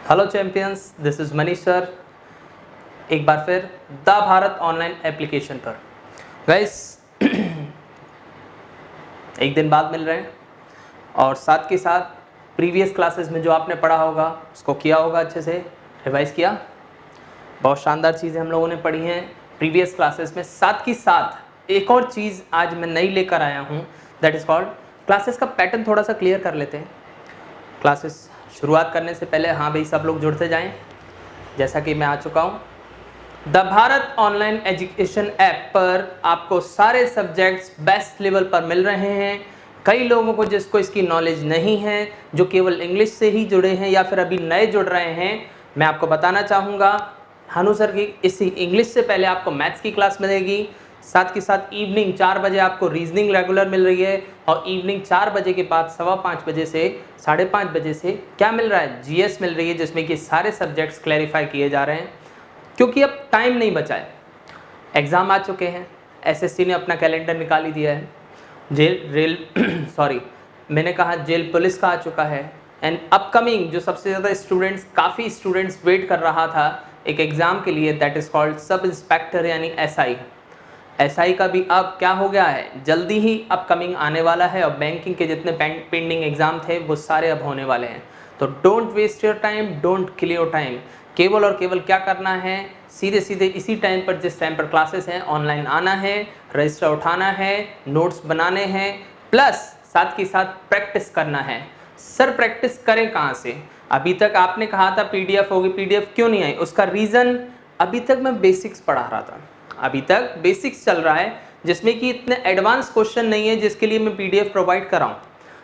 Hello champions, this is Manish sir. एक बार फिर the Bharat online application पर गाइस एक दिन बाद मिल रहे हैं और साथ के साथ प्रीवियस क्लासेस में जो आपने पढ़ा होगा उसको किया होगा, अच्छे से रिवाइज किया। बहुत शानदार चीज़ें हम लोगों ने पढ़ी हैं प्रीवियस क्लासेस में। साथ के साथ एक और चीज़ आज मैं नई लेकर आया हूँ, दैट इज़ कॉल्ड क्लासेस का पैटर्न थोड़ा सा क्लियर कर लेते हैं। क्लासेस शुरुआत करने से पहले हाँ भाई सब लोग जुड़ते जाएं। जैसा कि मैं आ चुका हूँ the Bharat online education app पर, आपको सारे सब्जेक्ट्स बेस्ट लेवल पर मिल रहे हैं। कई लोगों को जिसको इसकी नॉलेज नहीं है, जो केवल इंग्लिश से ही जुड़े हैं या फिर अभी नए जुड़ रहे हैं, मैं आपको बताना चाहूँगा हनु सर की इसी इंग्लिश से पहले आपको मैथ्स की क्लास मिलेगी। साथ के साथ इवनिंग 4 बजे आपको रीजनिंग रेगुलर मिल रही है और इवनिंग 4 बजे के बाद 5:15 बजे से 5:30 बजे से क्या मिल रहा है, जीएस मिल रही है, जिसमें कि सारे सब्जेक्ट्स क्लैरिफाई किए जा रहे हैं। क्योंकि अब टाइम नहीं बचा है, एग्ज़ाम आ चुके हैं, एसएससी ने अपना कैलेंडर निकाल ही दिया है, मैंने कहा जेल पुलिस का आ चुका है। एंड अपकमिंग जो सबसे ज़्यादा काफ़ी स्टूडेंट्स वेट कर रहा था एक एग्ज़ाम के लिए, that is called sub inspector यानी एसआई का भी अब क्या हो गया है, जल्दी ही अपकमिंग आने वाला है। और बैंकिंग के जितने पेंडिंग एग्ज़ाम थे वो सारे अब होने वाले हैं। तो don't waste your time, don't kill your time. केवल और केवल क्या करना है, सीधे सीधे इसी टाइम पर जिस टाइम पर क्लासेस हैं ऑनलाइन आना है, रजिस्टर उठाना है, नोट्स बनाने हैं, प्लस साथ के साथ प्रैक्टिस करना है। सर प्रैक्टिस करें कहाँ से? अभी तक आपने कहा था पीडीएफ होगी, पीडीएफ क्यों नहीं आई? उसका रीज़न अभी तक मैं बेसिक्स पढ़ा रहा था, अभी तक बेसिक्स चल रहा है, जिसमें कि इतने एडवांस क्वेश्चन नहीं है जिसके लिए मैं पीडीएफ प्रोवाइड कर रहा हूँ।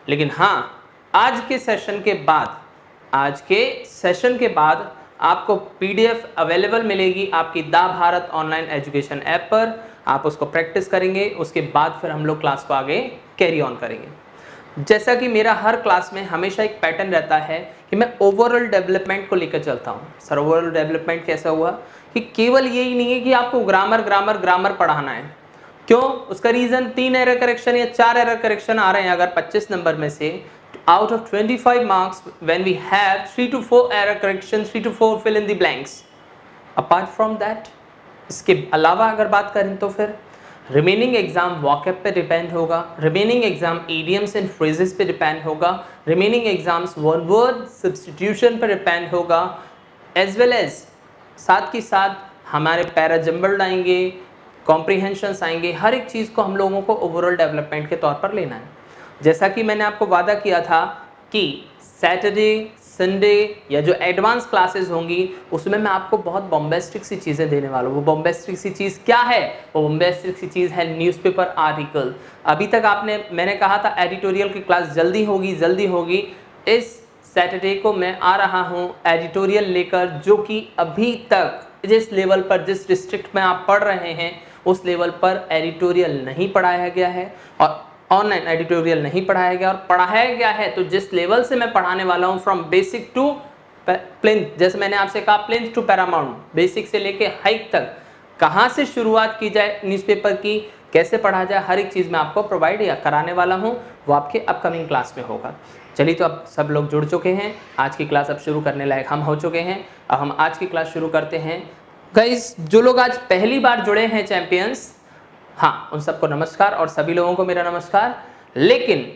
लेकिन हाँ, आज के सेशन के बाद आपको पीडीएफ अवेलेबल मिलेगी आपकी the Bharat online education app पर। आप उसको प्रैक्टिस करेंगे, उसके बाद फिर हम लोग क्लास को आगे कैरी ऑन करेंगे। जैसा कि मेरा हर क्लास में हमेशा एक पैटर्न रहता है कि मैं ओवरऑल डेवलपमेंट को लेकर चलता हूँ। सर ओवरऑल डेवलपमेंट कैसा हुआ कि केवल यही नहीं है कि आपको ग्रामर पढ़ाना है। क्यों? उसका रीज़न 3 एरर करेक्शन या 4 एरर करेक्शन आ रहे हैं अगर 25 नंबर में से, out of 25 marks when we have 3 to 4 error corrections, 3 to 4 fill in the blanks. Apart from that, इसके अलावा अगर बात करें तो फिर रिमेनिंग एग्जाम वॉकअप पे डिपेंड होगा, remaining exam idioms and phrases पे डिपेंड होगा, remaining exams one word substitution पर डिपेंड होगा, एज वेल एज साथ के साथ हमारे पैराजम्बल्ड आएंगे, कॉम्प्रीहेंशंस आएंगे। हर एक चीज़ को हम लोगों को ओवरऑल डेवलपमेंट के तौर पर लेना है। जैसा कि मैंने आपको वादा किया था कि सैटरडे संडे या जो एडवांस क्लासेस होंगी उसमें मैं आपको बहुत बॉम्बेस्टिक सी चीज़ें देने वाला हूँ। वो बॉम्बेस्टिक सी चीज़ क्या है? वो बॉम्बेस्टिक सी चीज़ है न्यूज़पेपर आर्टिकल। अभी तक मैंने कहा था एडिटोरियल की क्लास जल्दी होगी। इस सैटरडे को मैं आ रहा हूँ एडिटोरियल लेकर, जो कि अभी तक जिस लेवल पर, जिस डिस्ट्रिक्ट में आप पढ़ रहे हैं उस लेवल पर एडिटोरियल नहीं पढ़ाया गया है और ऑनलाइन एडिटोरियल नहीं पढ़ाया गया। और पढ़ाया गया है तो जिस लेवल से मैं पढ़ाने वाला हूँ, फ्रॉम बेसिक टू प्लिंथ, जैसे मैंने आपसे कहा प्लिंथ टू पैरामाउंट, बेसिक से लेके हाइक तक कहाँ से शुरुआत की जाए न्यूज़पेपर की, कैसे पढ़ा जाए, हर एक चीज़ मैं आपको प्रोवाइड या कराने वाला हूँ। वो आपके अपकमिंग क्लास में होगा। चलिए, तो अब सब लोग जुड़ चुके हैं, आज की क्लास अब शुरू करने लायक हम हो चुके हैं। अब हम आज की क्लास शुरू करते हैं। गाइस, जो लोग आज पहली बार जुड़े हैं चैंपियंस, हाँ, उन सबको नमस्कार और सभी लोगों को मेरा नमस्कार। लेकिन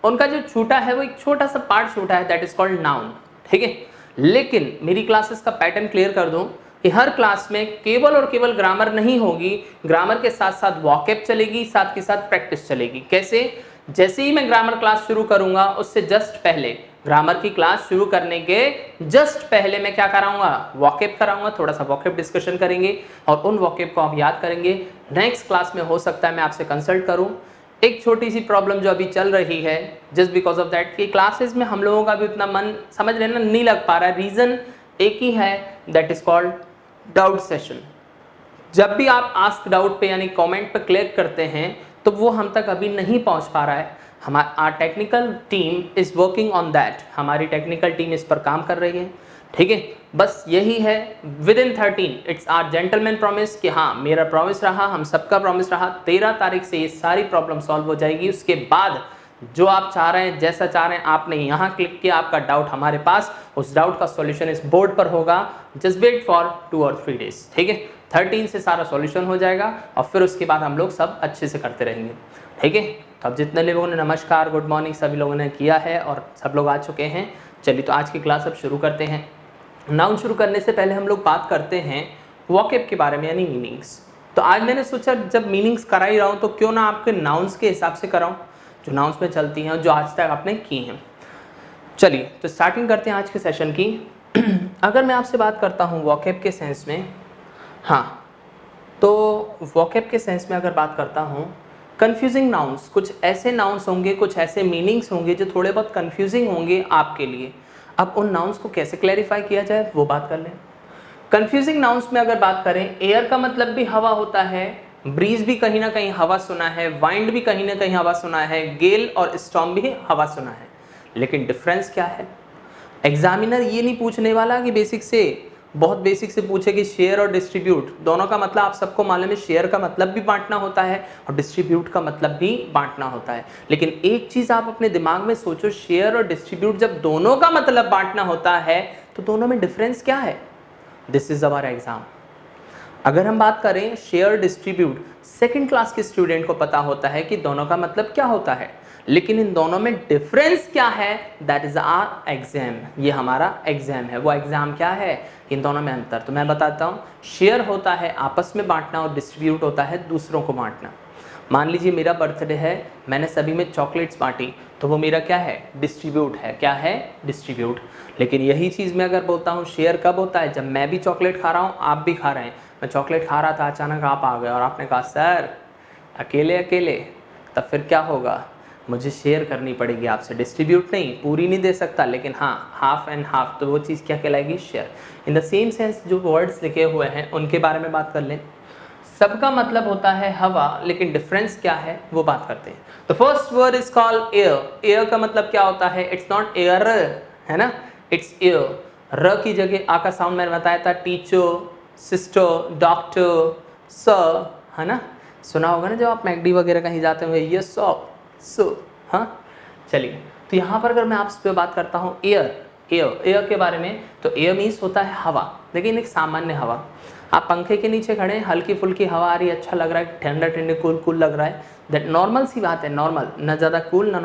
उनका जो छूटा है वो एक छोटा सा पार्ट छूटा है, दैट इज कॉल्ड नाउन, ठीक है। लेकिन मेरी क्लासेस का पैटर्न क्लियर कर दूं कि हर क्लास में केवल और केवल ग्रामर नहीं होगी, ग्रामर के साथ साथ वॉकैब चलेगी, साथ के साथ प्रैक्टिस चलेगी। कैसे? जैसे ही मैं ग्रामर क्लास शुरू करूंगा उससे जस्ट पहले, ग्रामर की क्लास शुरू करने के जस्ट पहले मैं क्या कराऊंगा, वॉकैब कराऊंगा। थोड़ा सा वॉकैब डिस्कशन करेंगे और उन वॉकैब को आप याद करेंगे। नेक्स्ट क्लास में हो सकता है मैं आपसे कंसल्ट करूं। एक छोटी सी प्रॉब्लम जो अभी चल रही है, जस्ट बिकॉज ऑफ दैट कि क्लासेस में हम लोगों का भी उतना मन, समझ लेना, नहीं लग पा रहा है। रीज़न एक ही है, that is called doubt session. जब भी आप आस्क डाउट पे यानी कमेंट पे क्लिक करते हैं तो वो हम तक अभी नहीं पहुंच पा रहा है। हमारा technical team is working on that, हमारी टेक्निकल टीम इस पर काम कर रही है, ठीक है। बस यही है, within 13 it's our gentleman promise कि हाँ, मेरा प्रॉमिस रहा, हम सबका प्रॉमिस रहा, 13 तारीख से ये सारी प्रॉब्लम सॉल्व हो जाएगी। उसके बाद जो आप चाह रहे हैं, जैसा चाह रहे हैं, आपने यहाँ क्लिक किया, आपका डाउट हमारे पास, उस डाउट का सॉल्यूशन इस बोर्ड पर होगा। जस्ट वेट फॉर 2 और 3 डेज, ठीक है। 13 से सारा सॉल्यूशन हो जाएगा और फिर उसके बाद हम लोग सब अच्छे से करते रहेंगे, ठीक है। तो अब जितने लोगों ने नमस्कार, गुड मॉर्निंग सभी लोगों ने किया है और सब लोग आ चुके हैं, चलिए तो आज की क्लास अब शुरू करते हैं। नाउन शुरू करने से पहले हम लोग बात करते हैं वोकैब के बारे में, यानी मीनिंग्स। तो आज मैंने सोचा जब मीनिंग्स करा ही रहा हूँ तो क्यों ना आपके नाउन्स के हिसाब से कराऊँ, जो नाउन्स में चलती हैं, जो आज तक आपने की हैं। चलिए तो स्टार्टिंग करते हैं आज के सेशन की। अगर मैं आपसे बात करता हूँ वोकैब के सेंस में, हाँ, तो वोकैब के सेंस में अगर बात करता हूँ, कन्फ्यूजिंग नाउन्स, कुछ ऐसे नाउन्स होंगे, कुछ ऐसे मीनिंग्स होंगे जो थोड़े बहुत कन्फ्यूजिंग होंगे आपके लिए। अब उन नाउन्स को कैसे क्लैरिफाई किया जाए वो बात कर लें। कन्फ्यूजिंग नाउन्स में अगर बात करें, एयर का मतलब भी हवा होता है, ब्रीज भी कहीं ना कहीं हवा सुना है, वाइंड भी कहीं ना कहीं हवा सुना है, गेल और स्टॉर्म भी हवा सुना है, लेकिन डिफरेंस क्या है? एग्जामिनर ये नहीं पूछने वाला कि बेसिक से, बहुत बेसिक से पूछे कि शेयर और डिस्ट्रीब्यूट दोनों का मतलब आप सबको मालूम है, शेयर का मतलब भी बांटना होता है और डिस्ट्रीब्यूट का मतलब भी बांटना होता है। लेकिन एक चीज़ आप अपने दिमाग में सोचो, शेयर और डिस्ट्रीब्यूट जब दोनों का मतलब बांटना होता है तो दोनों में डिफरेंस क्या है? This is our exam. अगर हम बात करें शेयर डिस्ट्रीब्यूट, सेकंड क्लास के स्टूडेंट को पता होता है कि दोनों का मतलब क्या होता है, लेकिन इन दोनों में डिफरेंस क्या है? दैट इज आवर एग्जाम, ये हमारा एग्जाम है। वो एग्जाम क्या है? इन दोनों में अंतर तो मैं बताता हूँ। शेयर होता है आपस में बांटना और डिस्ट्रीब्यूट होता है दूसरों को बांटना। मान लीजिए मेरा बर्थडे है, मैंने सभी में चॉकलेट्स बांटी, तो वो मेरा क्या है? डिस्ट्रीब्यूट है। क्या है? डिस्ट्रीब्यूट। लेकिन यही चीज़ मैं अगर बोलता हूँ शेयर कब होता है? जब मैं भी चॉकलेट खा रहा हूँ, आप भी खा रहे हैं। मैं चॉकलेट खा रहा था, अचानक आप आ गए और आपने कहा सर अकेले अकेले, तब फिर क्या होगा? मुझे शेयर करनी पड़ेगी आपसे, डिस्ट्रीब्यूट नहीं, पूरी नहीं दे सकता, लेकिन हाँ हाफ एंड हाफ, तो वो चीज़ क्या कहलाएगी? Share. In the same sense जो वर्ड्स लिखे हुए हैं उनके बारे में बात कर लें। सबका मतलब होता है हवा, लेकिन डिफरेंस क्या है वो बात करते हैं। तो first word is called air. Air का मतलब क्या होता है? इट्स नॉट एयर, है ना, इट्स एयर। र की जगह आ का साउंड मैंने बताया था, टीचर, सिस्टर, डॉक्टर, सर, है ना, सुना होगा ना जब आप मैकडी वगैरह कहीं जाते होंगे, ये सो, हाँ। चलिए तो यहाँ पर अगर मैं आपसे बात करता हूँ एयर के बारे में, तो एयर मीन्स होता है हवा, लेकिन एक सामान्य हवा। आप पंखे के नीचे खड़े हैं, हल्की फुल्की हवा आ रही है, अच्छा लग रहा है, ठंडा ठंडे कूल लग रहा है, दैट नॉर्मल सी बात है, नॉर्मल, ना ज़्यादा कूल ना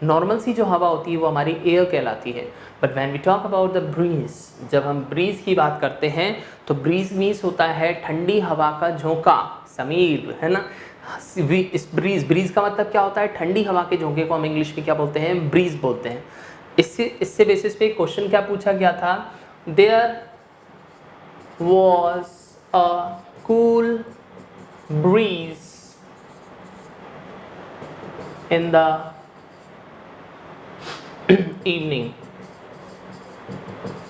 नॉर्मल सी जो हवा होती है वो हमारी एयर कहलाती है। But when we talk about the breeze, जब हम ब्रीज की बात करते हैं तो ब्रीज मीन्स होता है ठंडी हवा का झोंका, समीर, है ना। इस ब्रीज का मतलब क्या होता है? ठंडी हवा के झोंके को हम इंग्लिश में क्या बोलते हैं? ब्रीज बोलते हैं। इससे बेसिस पे क्वेश्चन क्या पूछा गया था? There was a cool breeze in the evening.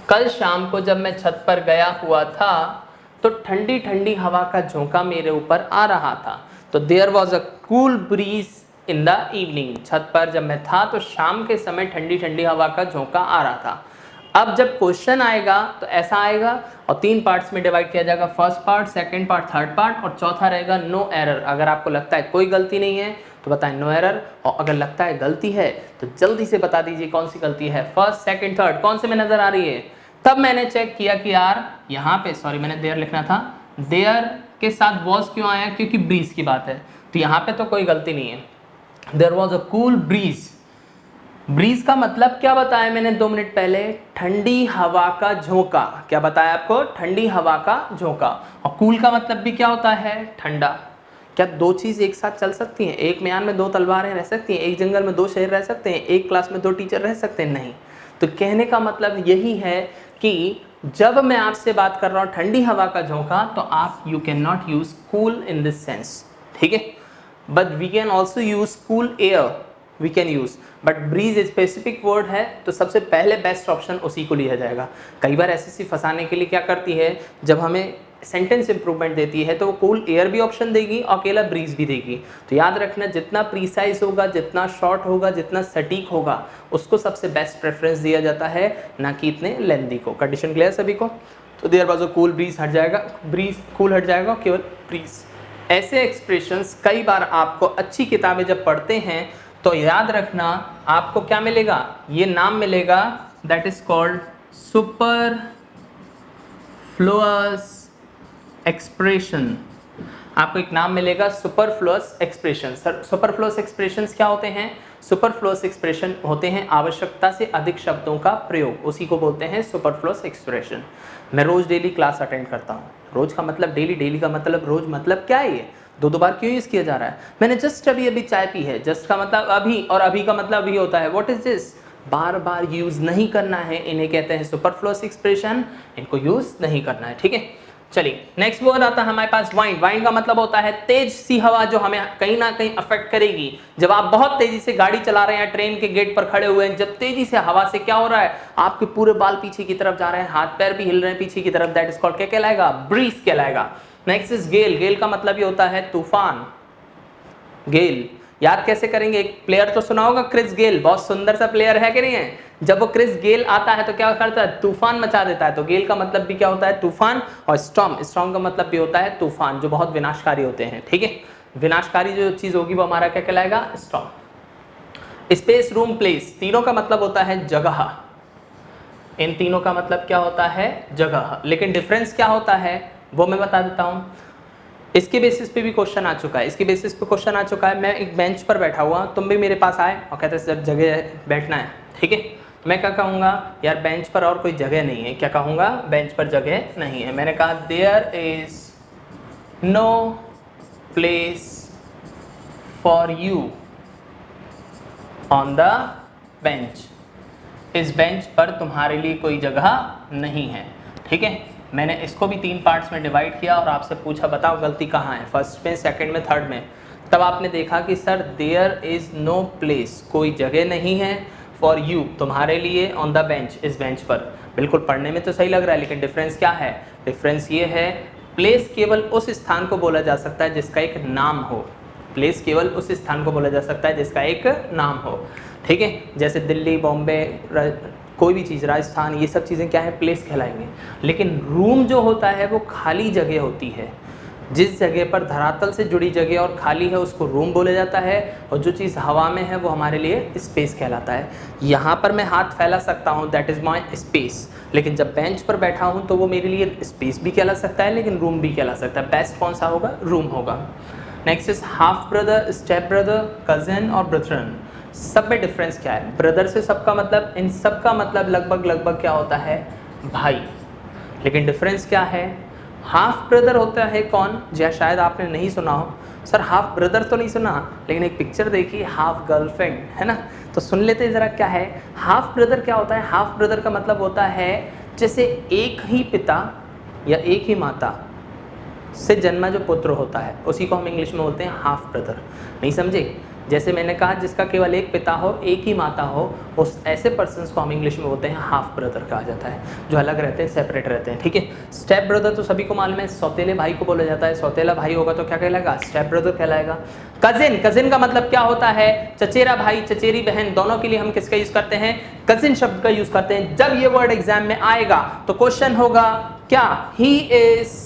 कल शाम को जब मैं छत पर गया हुआ था तो ठंडी ठंडी हवा का झोंका मेरे ऊपर आ रहा था। तो there was a cool breeze in the evening. छत पर जब मैं था तो शाम के समय ठंडी ठंडी हवा का झोंका आ रहा था। अब जब क्वेश्चन आएगा तो ऐसा आएगा और 3 पार्ट्स में डिवाइड किया जाएगा, first part, second part, third part, और चौथा रहेगा नो एरर। अगर आपको लगता है कोई गलती नहीं है तो बताएं नो एरर, और अगर लगता है गलती है तो जल्दी से बता दीजिए कौन सी गलती है, फर्स्ट, सेकंड, थर्ड, कौन से में नजर आ रही है। तब मैंने चेक किया कि यार यहाँ पे, सॉरी मैंने देयर लिखना था, देयर के साथ वॉज क्यों आया? क्योंकि ब्रीज की बात है, तो यहाँ पे तो कोई गलती नहीं है। There was a cool breeze. Breeze का मतलब क्या बताया मैंने 2 मिनट पहले? ठंडी हवा का झोंका। क्या बताया आपको? ठंडी हवा का झोंका। और कूल का मतलब भी क्या होता है? ठंडा। क्या 2 चीज़ एक साथ चल सकती हैं? एक म्यान में 2 तलवारें रह सकती हैं? एक जंगल में 2 शेर रह सकते हैं? एक क्लास में 2 टीचर रह सकते हैं? नहीं। तो कहने का मतलब यही है कि जब मैं आपसे बात कर रहा हूँ ठंडी हवा का झोंका, तो आप you can not use cool in this sense, ठीक है। But we can also use cool air, we can use, but breeze specific word है तो सबसे पहले बेस्ट ऑप्शन उसी को लिया जाएगा। कई बार एसएससी फंसाने के लिए क्या करती है, जब हमें सेंटेंस इंप्रूवमेंट देती है तो वो कूल एयर भी ऑप्शन देगी और अकेला ब्रीज भी देगी। तो याद रखना, जितना प्रीसाइज होगा, जितना शॉर्ट होगा, जितना सटीक होगा, उसको सबसे बेस्ट प्रेफरेंस दिया जाता है, ना कि इतने लेंथी को। कंडीशन क्लियर सभी को? तो there was a cool breeze हट जाएगा, ब्रीज कूल हट जाएगा, केवल ब्रीज। ऐसे एक्सप्रेशंस कई बार आपको अच्छी किताबें जब पढ़ते हैं तो याद रखना आपको क्या मिलेगा, ये नाम मिलेगा, that is called superfluous expression. आपको एक नाम मिलेगा superfluous expression. Sir superfluous expressions क्या होते हैं? सुपरफ्लुअस एक्सप्रेशन होते हैं आवश्यकता से अधिक शब्दों का प्रयोग, उसी को बोलते हैं सुपरफ्लुअस एक्सप्रेशन। मैं रोज डेली क्लास अटेंड करता हूँ, रोज का मतलब डेली, डेली का मतलब रोज, मतलब क्या है ये? दो बार क्यों यूज किया जा रहा है? मैंने जस्ट अभी चाय पी है, जस्ट का मतलब अभी, और अभी का मतलब अभी होता है। What is this? Bar bar use नहीं करना है, इन्हें कहते हैं सुपरफ्लुअस एक्सप्रेशन, इनको यूज नहीं करना है, ठीक है। चलिए नेक्स्ट वर्ड आता है हमारे पास वाइंड। वाइंड का मतलब होता है तेज सी हवा जो हमें कहीं ना कहीं अफेक्ट करेगी। जब आप बहुत तेजी से गाड़ी चला रहे हैं, ट्रेन के गेट पर खड़े हुए हैं, जब तेजी से हवा से क्या हो रहा है, आपके पूरे बाल पीछे की तरफ जा रहे हैं, हाथ पैर भी हिल रहे हैं पीछे की तरफ, दैट इज कॉल्ड क्या कहलाएगा? ब्रीज कहलाएगा। नेक्स्ट इज गेल। गेल का मतलब ये होता है तूफान। गेल याद कैसे करेंगे? एक प्लेयर तो सुना होगा, क्रिस गेल, बहुत सुंदर सा प्लेयर है कि नहीं है? जब वो क्रिस गेल आता है तो क्या करता है? तूफान मचा देता है। तो गेल का मतलब भी क्या होता है? तूफान। और स्टॉर्म, स्टॉर्म का मतलब भी होता है तूफान, जो बहुत विनाशकारी होते हैं, ठीक है। विनाशकारी जो चीज होगी वो हमारा क्या कहलाएगा? स्टॉर्म। स्पेस, रूम, प्लेस, तीनों का मतलब होता है जगह। इन तीनों का मतलब क्या होता है? जगह। लेकिन डिफरेंस क्या होता है वो मैं बता देता हूं। इसके बेसिस पे भी क्वेश्चन आ चुका है, इसके बेसिस पे क्वेश्चन आ चुका है। मैं एक बेंच पर बैठा हुआ, तुम भी मेरे पास आए और कहते सर जगह बैठना है, ठीक है। मैं क्या कहूँगा? यार बेंच पर और कोई जगह नहीं है। क्या कहूँगा? बेंच पर जगह नहीं है। मैंने कहा there is no place for you on the bench. इस बेंच पर तुम्हारे लिए कोई जगह नहीं है, ठीक है। मैंने इसको भी 3 पार्ट्स में डिवाइड किया और आपसे पूछा बताओ गलती कहाँ है, फर्स्ट में, सेकंड में, थर्ड में। तब आपने देखा कि sir there is no place, कोई जगह नहीं है, फॉर यू, तुम्हारे लिए, ऑन द बेंच, इस बेंच पर। बिल्कुल पढ़ने में तो सही लग रहा है, लेकिन डिफरेंस क्या है? डिफरेंस ये है, प्लेस केवल उस स्थान को बोला जा सकता है जिसका एक नाम हो। प्लेस केवल उस स्थान को बोला जा सकता है जिसका एक नाम हो, ठीक है। जैसे दिल्ली, बॉम्बे, कोई भी चीज़, राजस्थान, ये सब चीज़ें क्या है? प्लेस कहलाएंगे। लेकिन रूम जो होता है वो खाली जगह होती है। जिस जगह पर धरातल से जुड़ी जगह और खाली है उसको रूम बोला जाता है, और जो चीज़ हवा में है वो हमारे लिए स्पेस कहलाता है। यहाँ पर मैं हाथ फैला सकता हूँ, दैट इज़ माई स्पेस। लेकिन जब बेंच पर बैठा हूँ तो वो मेरे लिए स्पेस भी कहला सकता है, लेकिन रूम भी कहला सकता है। बेस्ट कौन सा होगा? रूम होगा। Next is half brother, step brother, cousin और ब्रदरन। सब में डिफरेंस क्या है? ब्रदर से सबका मतलब, इन सब का मतलब लगभग क्या होता है? भाई। लेकिन डिफरेंस क्या है? हाफ ब्रदर होता है कौन? या शायद आपने नहीं सुना हो, सर हाफ ब्रदर तो नहीं सुना, लेकिन एक पिक्चर देखी, हाफ गर्लफ्रेंड, है ना? तो सुन लेते ज़रा क्या है हाफ ब्रदर। क्या होता है? हाफ ब्रदर का मतलब होता है जैसे एक ही पिता या एक ही माता से जन्मा जो पुत्र होता है, उसी को हम इंग्लिश में बोलते हैं हाफ ब्रदर। नहीं समझे? जैसे मैंने कहा जिसका केवल एक पिता हो, एक ही माता हो, उस ऐसे पर्सन्स को हम इंग्लिश में बोलते हैं हाफ ब्रदर कहा जाता है, जो अलग रहते हैं, सेपरेट रहते हैं, ठीक है। स्टेप ब्रदर तो सभी को मालूम है, सौतेले भाई को बोला जाता है। सौतेला भाई होगा तो क्या कहलाएगा? स्टेप ब्रदर कहलाएगा। कजिन, कजिन का मतलब क्या होता है? चचेरा भाई, चचेरी बहन, दोनों के लिए हम किसका यूज करते हैं? कजिन शब्द का यूज करते हैं। जब ये वर्ड एग्जाम में आएगा तो क्वेश्चन होगा क्या? He is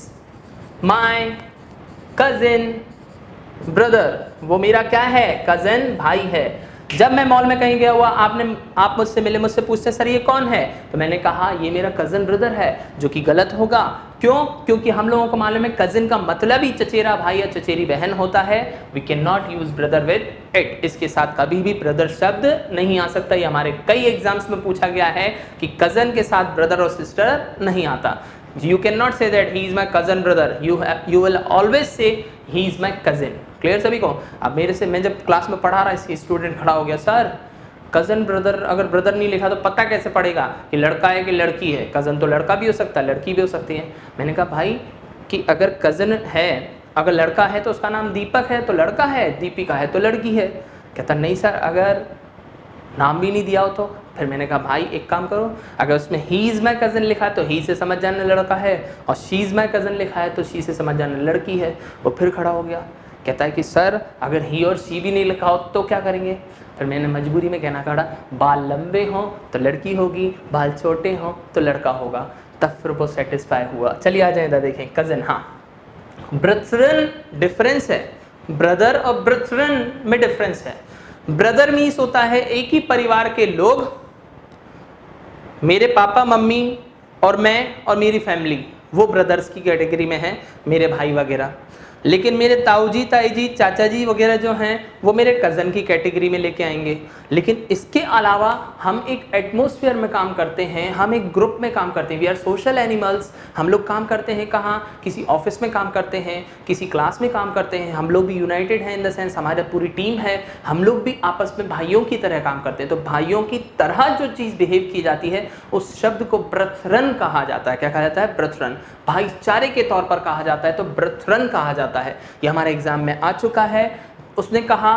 my cousin brother, वो मेरा क्या है? कजन भाई है। जब मैं मॉल में कहीं गया हुआ, आप मुझसे मिले, मुझसे पूछते सर ये कौन है, तो मैंने कहा ये मेरा कजन ब्रदर है, जो कि गलत होगा। क्यों? क्योंकि हम लोगों को मालूम है कजिन का मतलब ही चचेरा भाई या चचेरी बहन होता है। We can not use brother with it, इसके साथ कभी भी ब्रदर शब्द नहीं आ सकता। ये हमारे कई एग्जाम्स में पूछा गया है कि कजन के साथ ब्रदर और सिस्टर नहीं आता। You cannot say that he is my cousin brother. You will always say he is my cousin. Clear सभी को? अब मेरे से, मैं जब क्लास में पढ़ा रहा, इसी स्टूडेंट खड़ा हो गया, सर कजन ब्रदर, अगर ब्रदर नहीं लिखा तो पता कैसे पड़ेगा कि लड़का है कि लड़की है? कजन तो लड़का भी हो सकता है, लड़की भी हो सकती है। मैंने कहा भाई कि अगर कजन है, अगर लड़का है तो उसका नाम दीपक है तो लड़का है, दीपिका है तो लड़की है। कहता नहीं सर अगर नाम भी नहीं दिया हो तो। फिर मैंने कहा भाई एक काम करो, अगर उसमें ही इज़ माई कज़न लिखा है तो ही से समझ जाना लड़का है, और शी इज़ माई कज़न लिखा है तो शी से समझ जाना लड़की है। वो फिर खड़ा हो गया, कहता है कि सर अगर ही और शी भी नहीं लिखा हो तो क्या करेंगे? फिर मैंने मजबूरी में कहना पड़ा, बाल लंबे हों तो लड़की होगी, बाल छोटे हों तो लड़का होगा। तब फिर वो सेटिस्फाई हुआ। चलिए आ जाए देखें कज़न। हाँ, ब्रदरन डिफरेंस है, ब्रदर और ब्रदरन में डिफरेंस है। ब्रदर मीन्स होता है एक ही परिवार के लोग, मेरे पापा मम्मी और मैं और मेरी फैमिली, वो ब्रदर्स की कैटेगरी में हैं, मेरे भाई वगैरह। लेकिन मेरे ताऊ जी, ताई जी, चाचा जी वगैरह जो हैं वो मेरे कज़न की कैटेगरी में लेके आएंगे। लेकिन इसके अलावा हम एक एटमॉस्फेयर में काम करते हैं, हम एक ग्रुप में काम करते हैं, वी आर सोशल एनिमल्स। हम लोग काम करते हैं कहाँ? किसी ऑफिस में काम करते हैं, किसी क्लास में काम करते हैं। हम लोग भी यूनाइटेड हैं इन द सेंस हमारी पूरी टीम है, हम लोग भी आपस में भाइयों की तरह काम करते हैं। तो भाइयों की तरह जो चीज़ बिहेव की जाती है उस शब्द को ब्रथरन कहा जाता है। क्या कहा जाता है? ब्रथरन। भाईचारे के तौर पर कहा जाता है तो ब्रथरन कहा जाता है। ये हमारे एग्जाम में आ चुका है। उसने कहा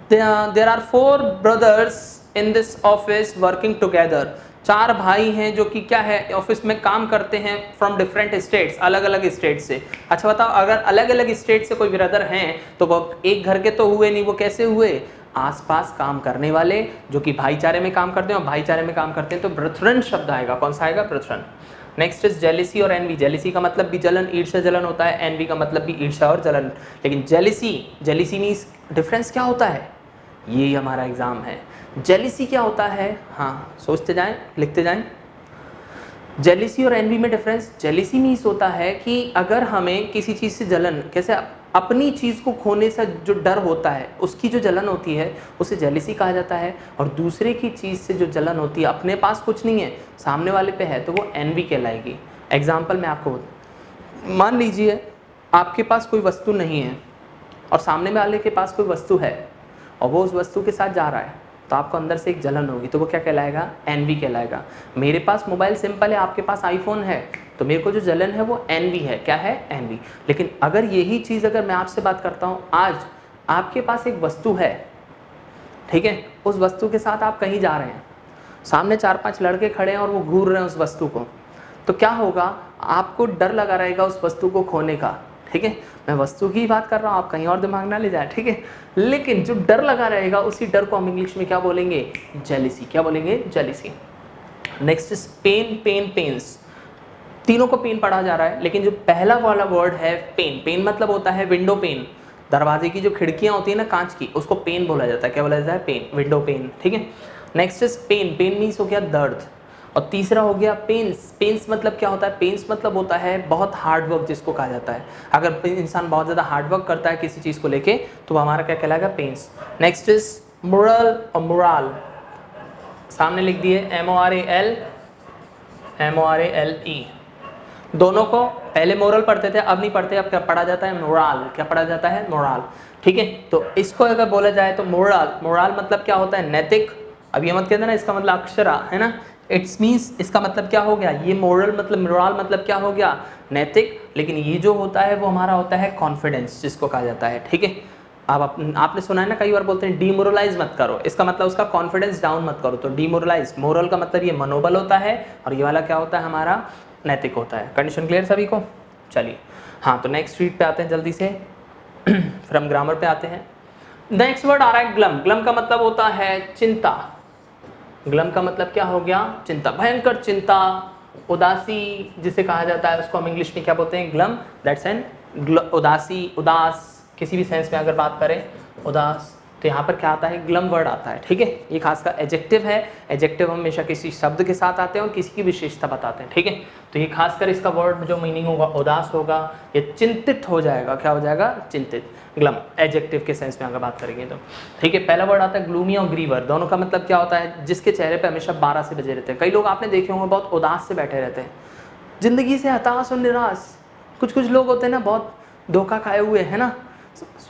there are 4 brothers in this office working together. 4 भाई हैं जो कि क्या है, ऑफिस में काम करते हैं फ्रॉम डिफरेंट स्टेट्स, अलग अलग स्टेट से। अच्छा बताओ, अगर अलग अलग स्टेट से कोई ब्रदर हैं तो वो एक घर के तो हुए नहीं, वो कैसे हुए? आसपास काम करने वाले जो कि भाईचारे में काम करते हैं और भाईचारे में काम करते हैं, तो ब्रथरन शब्द आएगा। कौन सा आएगा? ब्रथरन। नेक्स्ट इज जेलिसी और एनवी। जेलिसी का मतलब भी जलन, ईर्ष्या जलन होता है। एनवी का मतलब भी ईर्ष्या और जलन। लेकिन जेलिसी मीन्स डिफरेंस क्या होता है, ये हमारा एग्जाम है। जेलिसी क्या होता है? हाँ, सोचते जाएं, लिखते जाएं। जेलिसी और एनवी में डिफरेंस, जेलिसी मीन्स होता है कि अगर हमें किसी चीज़ से जलन, कैसे अपनी चीज़ को खोने से जो डर होता है उसकी जो जलन होती है उसे जेलिसी कहा जाता है। और दूसरे की चीज़ से जो जलन होती है, अपने पास कुछ नहीं है सामने वाले पे है, तो वो एनवी कहलाएगी। एग्जाम्पल मैं आपको मान लीजिए आपके पास कोई वस्तु नहीं है और सामने वाले के पास कोई वस्तु है और वो उस वस्तु के साथ जा रहा है, तो आपको अंदर से एक जलन होगी, तो वो क्या कहलाएगा? एनवी कहलाएगा। मेरे पास मोबाइल सिंपल है, आपके पास आईफोन है, तो मेरे को जो जलन है वो एनवी है। क्या है? एनवी। लेकिन अगर यही चीज़ अगर मैं आपसे बात करता हूँ, आज आपके पास एक वस्तु है, ठीक है, उस वस्तु के साथ आप कहीं जा रहे हैं, सामने 4-5 लड़के खड़े हैं और वो घूर रहे हैं उस वस्तु को, तो क्या होगा? आपको डर लगा रहेगा उस वस्तु को खोने का। ठीक है, मैं वस्तु की बात कर रहा हूँ, आप कहीं और दिमाग ना ले जाए, ठीक है। लेकिन जो डर लगा रहेगा उसी डर को हम इंग्लिश में क्या बोलेंगे? जेलिसी। क्या बोलेंगे? Jealousy. Next is pen, pane, panes. तीनों को पेन पढ़ा जा रहा है, लेकिन जो पहला वाला वर्ड है पेन, पेन मतलब होता है विंडो पेन। दरवाजे की जो खिड़कियां होती है ना कांच की, उसको पेन बोला जाता है। क्या बोला जाता है? पेन, विंडो पेन, ठीक है। Next is pen, pain means हो गया दर्द। और तीसरा हो गया पेन्स। पेन्स मतलब क्या होता है? पेन्स मतलब होता है बहुत हार्ड वर्क जिसको कहा जाता है। अगर इंसान बहुत ज़्यादा हार्ड वर्क करता है किसी चीज़ को लेके तो हमारा क्या कहलाएगा? पेन्स। नेक्स्ट इज मोरल और मोराल, सामने लिख दिए MORAL, MORALE। दोनों को पहले मोरल पढ़ते थे, अब नहीं पढ़ते, अब क्या पढ़ा जाता है? मोराल। क्या पढ़ा जाता है? मोराल, ठीक है। तो इसको अगर बोला जाए तो मोराल, मोराल मतलब क्या होता है? नैतिक। अब ये मत कहते ना इसका मतलब अक्षरा है ना, इट्स मीन्स इसका मतलब क्या हो गया? ये मोरल मतलब, मोराल मतलब क्या हो गया? नैतिक। लेकिन ये जो होता है वो हमारा होता है कॉन्फिडेंस, जिसको कहा जाता है, ठीक है। अब आपने सुना है ना, कई बार बोलते हैं डीमोरलाइज मत करो, इसका मतलब उसका कॉन्फिडेंस डाउन मत करो। तो डीमोरलाइज, मोरल का मतलब ये मनोबल होता है और ये वाला क्या होता है? हमारा नैतिक होता है। कंडीशन क्लियर सभी को? चलिए, हाँ, तो नेक्स्ट रीड पे आते हैं जल्दी से, फिर हम ग्रामर पे आते हैं। नेक्स्ट वर्ड आ रहा है ग्लम। ग्लम का मतलब होता है चिंता। ग्लम का मतलब क्या हो गया? चिंता, भयंकर चिंता, उदासी जिसे कहा जाता है, उसको हम इंग्लिश में क्या बोलते हैं? ग्लम। दैट्स एन उदासी, उदास, किसी भी सेंस में अगर बात करें उदास, तो यहाँ पर क्या आता है? ग्लम वर्ड आता है, ठीक है। ये खासकर एडजेक्टिव है। एडजेक्टिव हमेशा किसी शब्द के साथ आते हैं और किसी की विशेषता बताते हैं, ठीक है। तो ये खासकर इसका वर्ड जो मीनिंग होगा उदास होगा, ये चिंतित हो जाएगा। क्या हो जाएगा? चिंतित। ग्लम एडजेक्टिव के सेंस में अगर बात करेंगे तो, ठीक है। पहला वर्ड आता है ग्लूमी और ग्रीवर। दोनों का मतलब क्या होता है? जिसके चेहरे पे हमेशा 12 से बजे रहते हैं। कई लोग आपने देखे होंगे बहुत उदास से बैठे रहते हैं, जिंदगी से हताश और निराश। कुछ लोग होते हैं ना बहुत धोखा खाए हुए, है ना,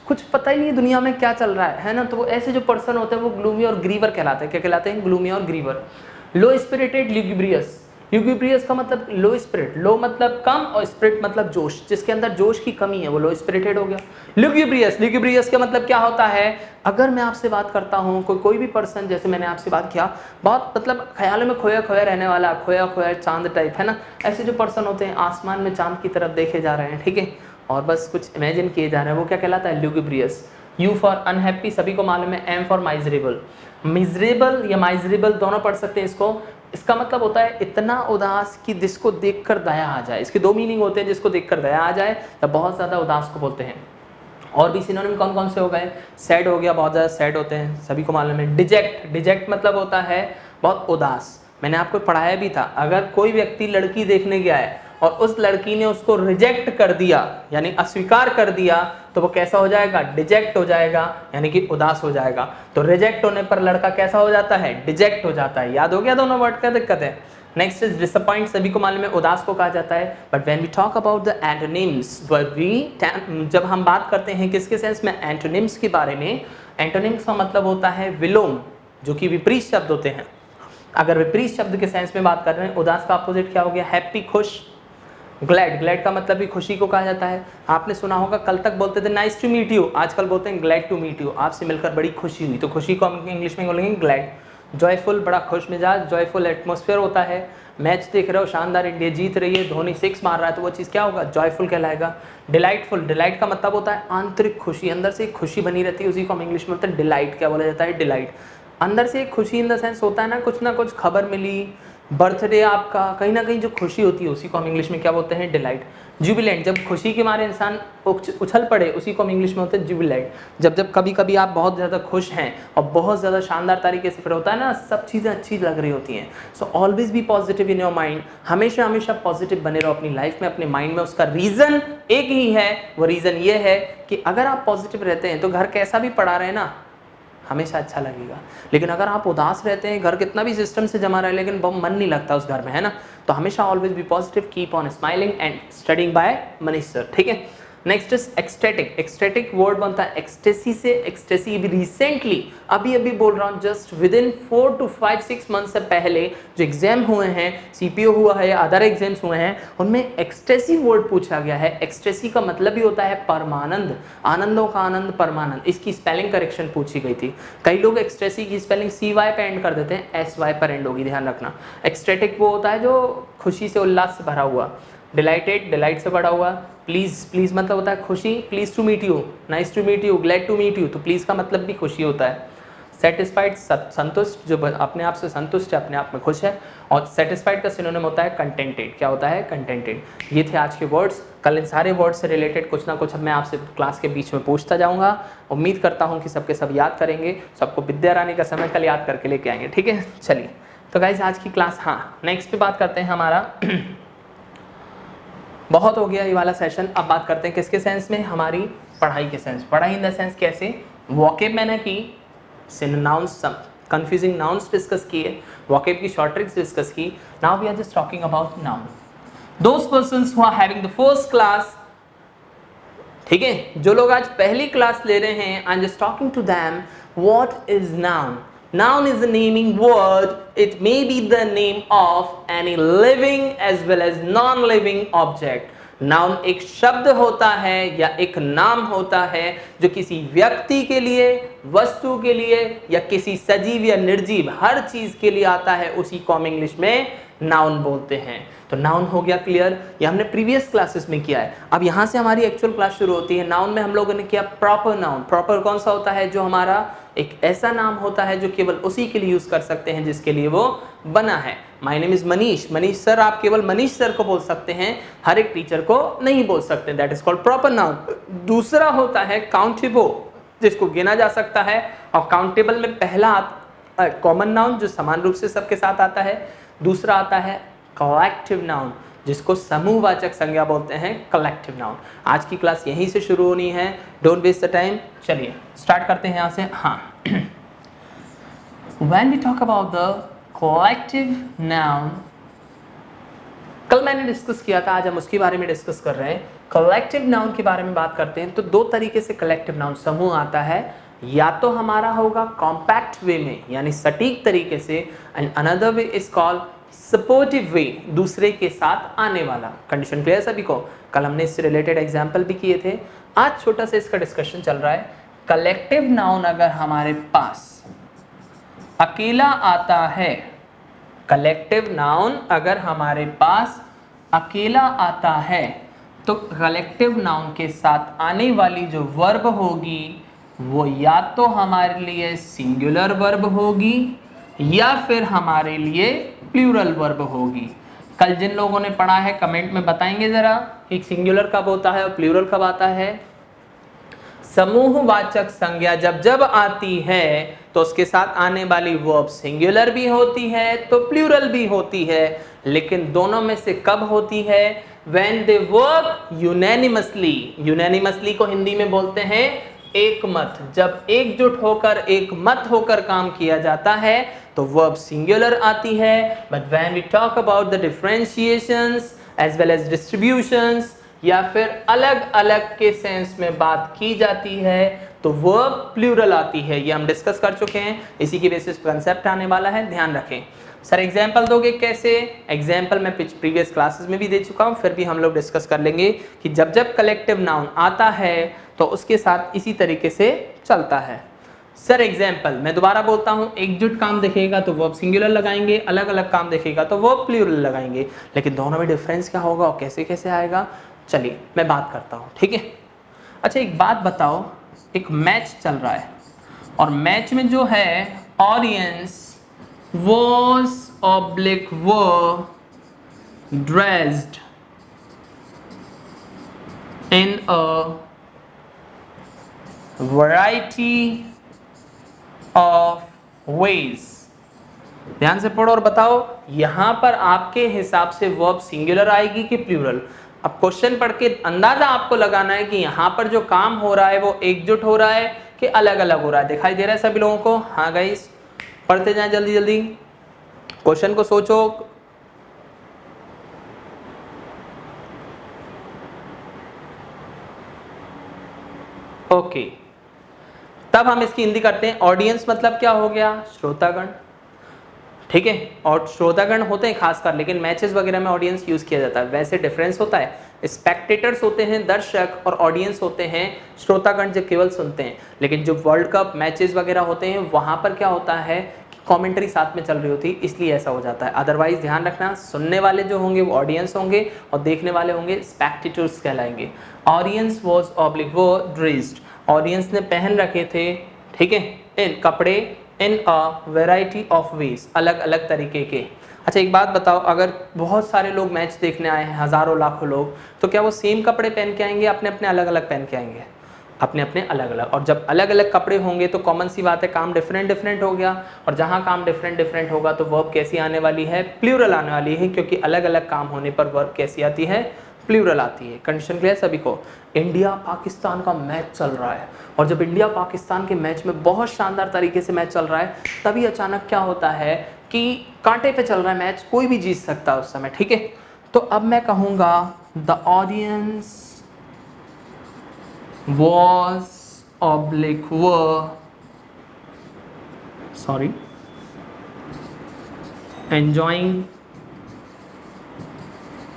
कुछ पता ही नहीं दुनिया में क्या चल रहा है ना। तो वो ऐसे जो पर्सन होते हैं वो ग्लूमी और ग्रीवर कहलाते हैं। क्या कहलाते हैं? ग्लूमी और ग्रीवर। लो स्पिरिटेड, ल्यूग्यूब्रियस। ल्यूग्यूब्रियस का मतलब लो स्पिरिट, लो मतलब कम और स्पिरिट मतलब जोश, जिसके अंदर जोश की कमी है वो लो स्पिरिटेड हो गया। ल्यूग्यूब्रियस, ल्यूग्यूब्रियस का मतलब क्या होता है? अगर मैं आपसे बात करता हूँ, कोई भी पर्सन, जैसे मैंने आपसे बात किया, बहुत मतलब ख्यालों में खोया खोया रहने वाला, खोया खोया चांद टाइप, है ना। ऐसे जो पर्सन होते हैं आसमान में चांद की तरफ देखे जा रहे हैं, ठीक है, और बस कुछ इमेजिन किए जा रहे हैं, वो क्या कहलाता है? ल्यूग्यूब्रियस। यू फॉर अनहैप्पी, सभी को मालूम है। M for miserable. मिजरेबल या माइजरेबल दोनों पढ़ सकते हैं इसको। इसका मतलब होता है इतना उदास कि जिसको देखकर दया आ जाए। इसके 2 मीनिंग होते हैं, जिसको देखकर दया आ जाए या बहुत ज़्यादा उदास को बोलते हैं। और भी सिनोनिम कौन कौन से हो गए? सैड हो गया, बहुत ज़्यादा सैड होते हैं, सभी को मालूम है। डिजेक्ट, डिजेक्ट मतलब होता है बहुत उदास। मैंने आपको पढ़ाया भी था, अगर कोई व्यक्ति लड़की देखने गया है और उस लड़की ने उसको रिजेक्ट कर दिया यानी अस्वीकार कर दिया, तो वो कैसा हो जाएगा? डिजेक्ट हो जाएगा, यानी कि उदास हो जाएगा। तो रिजेक्ट होने पर लड़का कैसा हो जाता है? डिजेक्ट हो जाता है। याद हो गया दोनों वर्ड? क्या दिक्कत है? नेक्स्ट इज डिसअपॉइंट, सभी को मालूम है उदास को कहा जाता है। But when we talk about the antonyms, जब हम बात करते हैं किसके सेंस में? एंटोनिम्स के बारे में। एंटोनिम्स का मतलब होता है विलोम, जो कि विपरीत शब्द होते हैं। अगर विपरीत शब्द के सेंस में बात कर रहे हैं, उदास का अपोजिट क्या हो गया? हैप्पी, खुश। ग्लैड, ग्लैड का मतलब भी खुशी को कहा जाता है। आपने सुना होगा कल तक बोलते थे नाइस टू मीट यू, आजकल बोलते हैं ग्लैड टू मीट यू, आपसे मिलकर बड़ी खुशी हुई। तो खुशी को हम इंग्लिश में बोलेंगे ग्लैड। जॉयफुल, बड़ा खुश मिजाज, जॉयफुल एटमॉस्फेयर होता है। मैच देख रहे हो, शानदार इंडिया जीत रही है, धोनी 6 मार रहा है, तो वो चीज़ क्या होगा? जॉयफुल कहलाएगा। डिलाइटफुल, डिलाइट का मतलब होता है आंतरिक खुशी, अंदर से एक खुशी बनी रहती है, उसी को हम इंग्लिश में बोलते हैं डिलाइट। क्या बोला जाता है? डिलाइट। अंदर से एक खुशी इन द सेंस होता है ना कुछ खबर मिली, बर्थडे आपका, कहीं ना कहीं जो खुशी होती है उसी को हम इंग्लिश में क्या बोलते हैं? डिलाइट। जुबिलेंट, जब खुशी के मारे इंसान उछल पड़े, उसी को हम इंग्लिश में होते हैं जुबिलेंट। जब कभी कभी आप बहुत ज़्यादा खुश हैं और बहुत ज़्यादा शानदार तरीके से, फिर होता है ना सब चीज़ें अच्छी लग रही होती हैं। सो always be positive in your mind, हमेशा हमेशा पॉजिटिव बने रहो अपनी लाइफ में, अपने माइंड में। उसका रीज़न एक ही है, वो रीज़न ये है कि अगर आप पॉजिटिव रहते हैं तो घर कैसा भी पड़ा रहे ना, हमेशा अच्छा लगेगा। लेकिन अगर आप उदास रहते हैं, घर कितना भी सिस्टम से जमा रहे लेकिन मन नहीं लगता उस घर में, है ना। तो हमेशा always be positive, keep on smiling and studying by Manish sir, ठीक है। Next is ecstatic. Ecstatic word बनता है एक्सटेसी से। एक्सटेसी भी रिसेंटली अभी बोल रहा हूँ, just with in 4 to 5-6 month से पहले जो एग्जाम हुए हैं, सीपीओ हुआ है या अदर एग्जाम्स हुए हैं, उनमें एक्सटेसी वर्ड पूछा गया है। एक्सटेसी का मतलब भी होता है परमानंद, आनंदों का आनंद, परमानंद। इसकी स्पेलिंग करेक्शन पूछी गई थी। कई लोग एक्सटेसी की स्पेलिंग CY पे एंड कर देते हैं, SY पर एंड होगी, ध्यान रखना। एक्सटेटिक वो होता है जो खुशी से, उल्लास से भरा हुआ। डिलाइटेड, डिलाइट से बड़ा हुआ। प्लीज, प्लीज मतलब होता है खुशी। Pleased to meet you, nice to meet you, glad to meet you, तो प्लीज का मतलब भी खुशी होता है। सेटिस्फाइड, संतुष्ट, जो अपने आप से संतुष्ट है, अपने आप में खुश है। और सेटिस्फाइड का सिनोनिम होता है कंटेंटेड। क्या होता है? कंटेंटेड। ये थे आज के वर्ड्स। कल इन सारे वर्ड्स से रिलेटेड कुछ ना कुछ मैं आपसे क्लास के बीच में पूछता जाऊंगा। उम्मीद करता हूँ कि सबके सब याद करेंगे, सबको विद्या रानी का समय कल याद करके लेके आएंगे, ठीक है। चलिए तो गाइस आज की क्लास, हाँ नेक्स्ट पे बात करते हैं हमारा बहुत हो गया ये वाला सेशन। अब बात करते हैं किसके सेंस में? हमारी पढ़ाई के सेंस। पढ़ाई इन द सेंस कैसे? वॉकेब मैंने की, नाउन्स, कंफ्यूजिंग नाउन्स डिस्कस किए, वॉकेब की शॉर्ट ट्रिक्स डिस्कस की। Now we are just talking about noun. Those persons who are having the first class, ठीक है, जो लोग आज पहली क्लास ले रहे हैं, I am just talking to them what is noun. Noun is a naming word. It may be the name of any living as well as non-living object. Noun एक शब्द होता है या एक नाम होता है जो किसी व्यक्ति के लिए, वस्तु के लिए या किसी सजीव या निर्जीव हर चीज के लिए आता है, उसी को हम इंग्लिश में नाउन बोलते हैं। तो नाउन हो गया क्लियर, ये हमने प्रीवियस क्लासेस में किया है। अब यहाँ से हमारी एक्चुअल क्लास शुरू होती है। नाउन में हम लोगों ने किया प्रॉपर नाउन। प्रॉपर कौन सा होता है? जो हमारा एक ऐसा नाम होता है जो केवल उसी के लिए यूज कर सकते हैं जिसके लिए वो बना है। My name is Manish. Manish sir, आप केवल मनीष सर को बोल सकते हैं, हर एक टीचर को नहीं बोल सकते। That is called proper noun. दूसरा होता है काउंटेबल, जिसको गिना जा सकता है। और काउंटेबल में पहला कॉमन नाउन जो समान रूप से सबके साथ आता है। दूसरा आता है कलेक्टिव नाउन, जिसको समूहवाचक संज्ञा बोलते हैं, कलेक्टिव नाउन। आज की क्लास यहीं से शुरू होनी है, डोंट वेस्ट द टाइम। चलिए स्टार्ट करते हैं यहाँ से। हाँ, when we talk about the collective noun, कल मैंने डिस्कस किया था, आज हम उसके बारे में डिस्कस कर रहे हैं। कलेक्टिव नाउन के बारे में बात करते हैं तो दो तरीके से कलेक्टिव नाउन समूह आता है। या तो हमारा होगा कॉम्पैक्ट वे में, यानी सटीक तरीके से, and another way is called supportive way, दूसरे के साथ आने वाला। कंडीशन क्लियर सभी को? कल हमने इससे रिलेटेड एग्जाम्पल भी किए थे, आज छोटा सा इसका डिस्कशन चल रहा है। कलेक्टिव नाउन अगर हमारे पास अकेला आता है, कलेक्टिव नाउन अगर हमारे पास अकेला आता है तो कलेक्टिव नाउन के साथ आने वाली जो वर्ब होगी वो या तो हमारे लिए सिंगुलर वर्ब होगी या फिर हमारे लिए प्लूरल वर्ब होगी। कल जिन लोगों ने पढ़ा है कमेंट में बताएंगे जरा कि सिंगुलर कब होता है और प्लूरल कब आता है। समूहवाचक संज्ञा जब जब आती है तो उसके साथ आने वाली वर्ब सिंगुलर भी होती है तो प्लूरल भी होती है, लेकिन दोनों में से कब होती है? when they work unanimously। Unanimously को हिंदी में बोलते हैं एक मत। जब एकजुट होकर एक मत होकर काम किया जाता है तो वर्ब सिंगुलर आती है। But when we talk about the differentiations as well as distributions या फिर अलग अलग के सेंस में बात की जाती है तो वर्ब प्लूरल आती है। ये हम डिस्कस कर चुके हैं, इसी की बेसिस कंसेप्ट आने वाला है, ध्यान रखें। सर एग्जाम्पल दोगे कैसे? एग्जाम्पल मैं प्रीवियस क्लासेस में भी दे चुका हूं, फिर भी हम लोग डिस्कस कर लेंगे कि जब जब कलेक्टिव नाउन आता है तो उसके साथ इसी तरीके से चलता है। सर एग्जाम्पल मैं दोबारा बोलता हूं, एकजुट काम दिखेगा तो वर्ब सिंगुलर लगाएंगे, अलग अलग काम दिखेगा तो वर्ब प्लूरल लगाएंगे, लेकिन दोनों में डिफरेंस क्या होगा और कैसे कैसे आएगा, चलिए मैं बात करता हूं, ठीक है। अच्छा एक बात बताओ, एक मैच चल रहा है और मैच में जो है audience was oblique were dressed in a variety of ways। ध्यान से पढ़ो और बताओ यहां पर आपके हिसाब से वर्ब सिंगुलर आएगी कि प्लूरल। अब क्वेश्चन पढ़ के अंदाजा आपको लगाना है कि यहां पर जो काम हो रहा है वो एकजुट हो रहा है कि अलग अलग हो रहा है। दिखाई दे रहा है सभी लोगों को? हाँ गाइस, पढ़ते जाएं जल्दी जल्दी, क्वेश्चन को सोचो। ओके, तब हम इसकी हिंदी करते हैं। ऑडियंस मतलब क्या हो गया? श्रोतागण, ठीक है। और श्रोतागण होते हैं खासकर, लेकिन मैचेस वगैरह में ऑडियंस यूज किया जाता है। वैसे डिफरेंस होता है, स्पेक्टेटर्स होते हैं दर्शक और ऑडियंस होते हैं श्रोतागण जो केवल सुनते हैं। लेकिन जो वर्ल्ड कप मैचेस वगैरह होते हैं वहां पर क्या होता है कि कमेंट्री साथ में चल रही होती है, इसलिए ऐसा हो जाता है। अदरवाइज ध्यान रखना, सुनने वाले जो होंगे वो ऑडियंस होंगे और देखने वाले होंगे स्पेक्टेटर्स कहलाएंगे। ऑडियंस वाज ऑब्लिक वो ड्रेस्ड, ऑडियंस ने पहन रखे थे, ठीक है, इन कपड़े, इन अ वेराइटी ऑफ वेज, अलग अलग तरीके के। अच्छा एक बात बताओ, अगर बहुत सारे लोग मैच देखने आए हैं, हजारों लाखों लोग, तो क्या वो सेम कपड़े पहन के आएंगे, अपने अपने अलग अलग पहन के आएंगे? अपने अपने अलग अलग। और जब अलग अलग कपड़े होंगे तो कॉमन सी बात है काम डिफरेंट डिफरेंट हो गया, और जहां काम डिफरेंट डिफरेंट होगा तो वर्ब कैसी आने वाली है? प्लूरल आने वाली है, क्योंकि अलग अलग काम होने पर वर्ब कैसी आती है? प्लूरल आती है। कंडीशन क्लियर सभी को? इंडिया पाकिस्तान का मैच चल रहा है और जब इंडिया पाकिस्तान के मैच में बहुत शानदार तरीके से मैच चल रहा है, तभी अचानक क्या होता है कि कांटे पे चल रहा है मैच, कोई भी जीत सकता है उस समय, ठीक है। तो अब मैं कहूंगा the audience was oblique were enjoying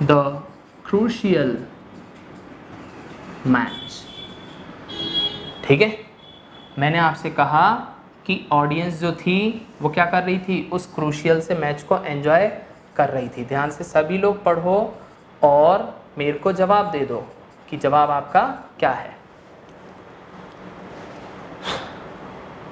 the crucial match। ठीक है, मैंने आपसे कहा कि ऑडियंस जो थी वो क्या कर रही थी? उस क्रूशियल से मैच को एंजॉय कर रही थी। ध्यान से सभी लोग पढ़ो और मेरे को जवाब दे दो कि जवाब आपका क्या है।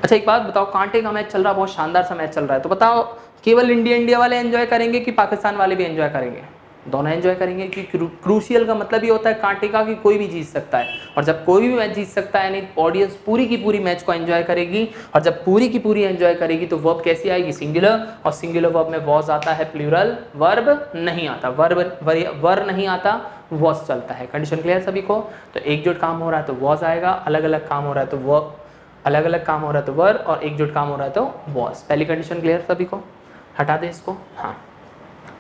अच्छा एक बात बताओ, कांटे का मैच चल रहा है, बहुत शानदार सा मैच चल रहा है, तो बताओ केवल इंडिया वाले एंजॉय करेंगे कि पाकिस्तान वाले भी एंजॉय करेंगे? दोनों एंजॉय करेंगे, क्योंकि क्रूशियल का मतलब ये होता है कांटे का कि कोई भी जीत सकता है, और जब कोई भी मैच जीत सकता है यानी ऑडियंस पूरी की पूरी मैच को एंजॉय करेगी, और जब पूरी की पूरी एंजॉय करेगी तो वर्ब कैसी आएगी? सिंगुलर, और सिंगुलर वर्ब में वॉज आता है, प्लूरल वर्ब नहीं आता। वर्ब नहीं आता, वॉज चलता है। कंडीशन क्लियर सभी को? तो एकजुट काम हो रहा है तो वॉज आएगा, अलग अलग काम हो रहा है तो वर्ब, अलग अलग काम हो रहा है तो वर्ब, और एकजुट काम हो रहा है तो वॉज। पहली कंडीशन क्लियर सभी को? हटा दे इसको। हाँ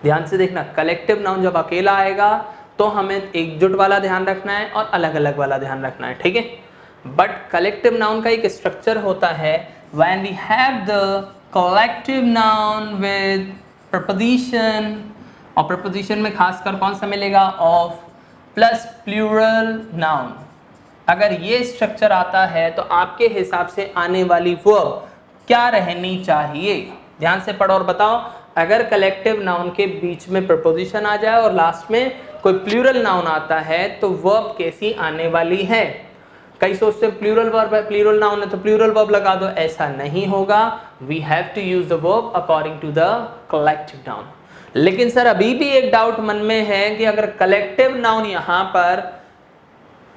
ध्यान से देखना, कलेक्टिव नाउन जब अकेला आएगा तो हमें एकजुट वाला ध्यान रखना है और अलग अलग वाला ध्यान रखना है, ठीक है। बट कलेक्टिव नाउन का एक स्ट्रक्चर होता है, when we have the collective noun with preposition, और प्रपोजिशन में खासकर कौन सा मिलेगा? Of plus plural noun. अगर ये स्ट्रक्चर आता है तो आपके हिसाब से आने वाली वर्ब क्या रहनी चाहिए? ध्यान से पढ़ो और बताओ। अगर कलेक्टिव नाउन के बीच में प्रपोजिशन आ जाए और लास्ट में कोई प्लूरल नाउन आता है तो वर्ब कैसी आने वाली है? कई सोचते हैं प्लूरल वर्ब है, प्लूरल नाउन है तो प्लूरल वर्ब लगा दो, ऐसा नहीं होगा। We have to use the verb according to the collective noun. लेकिन सर अभी भी एक डाउट मन में है कि अगर कलेक्टिव नाउन यहाँ पर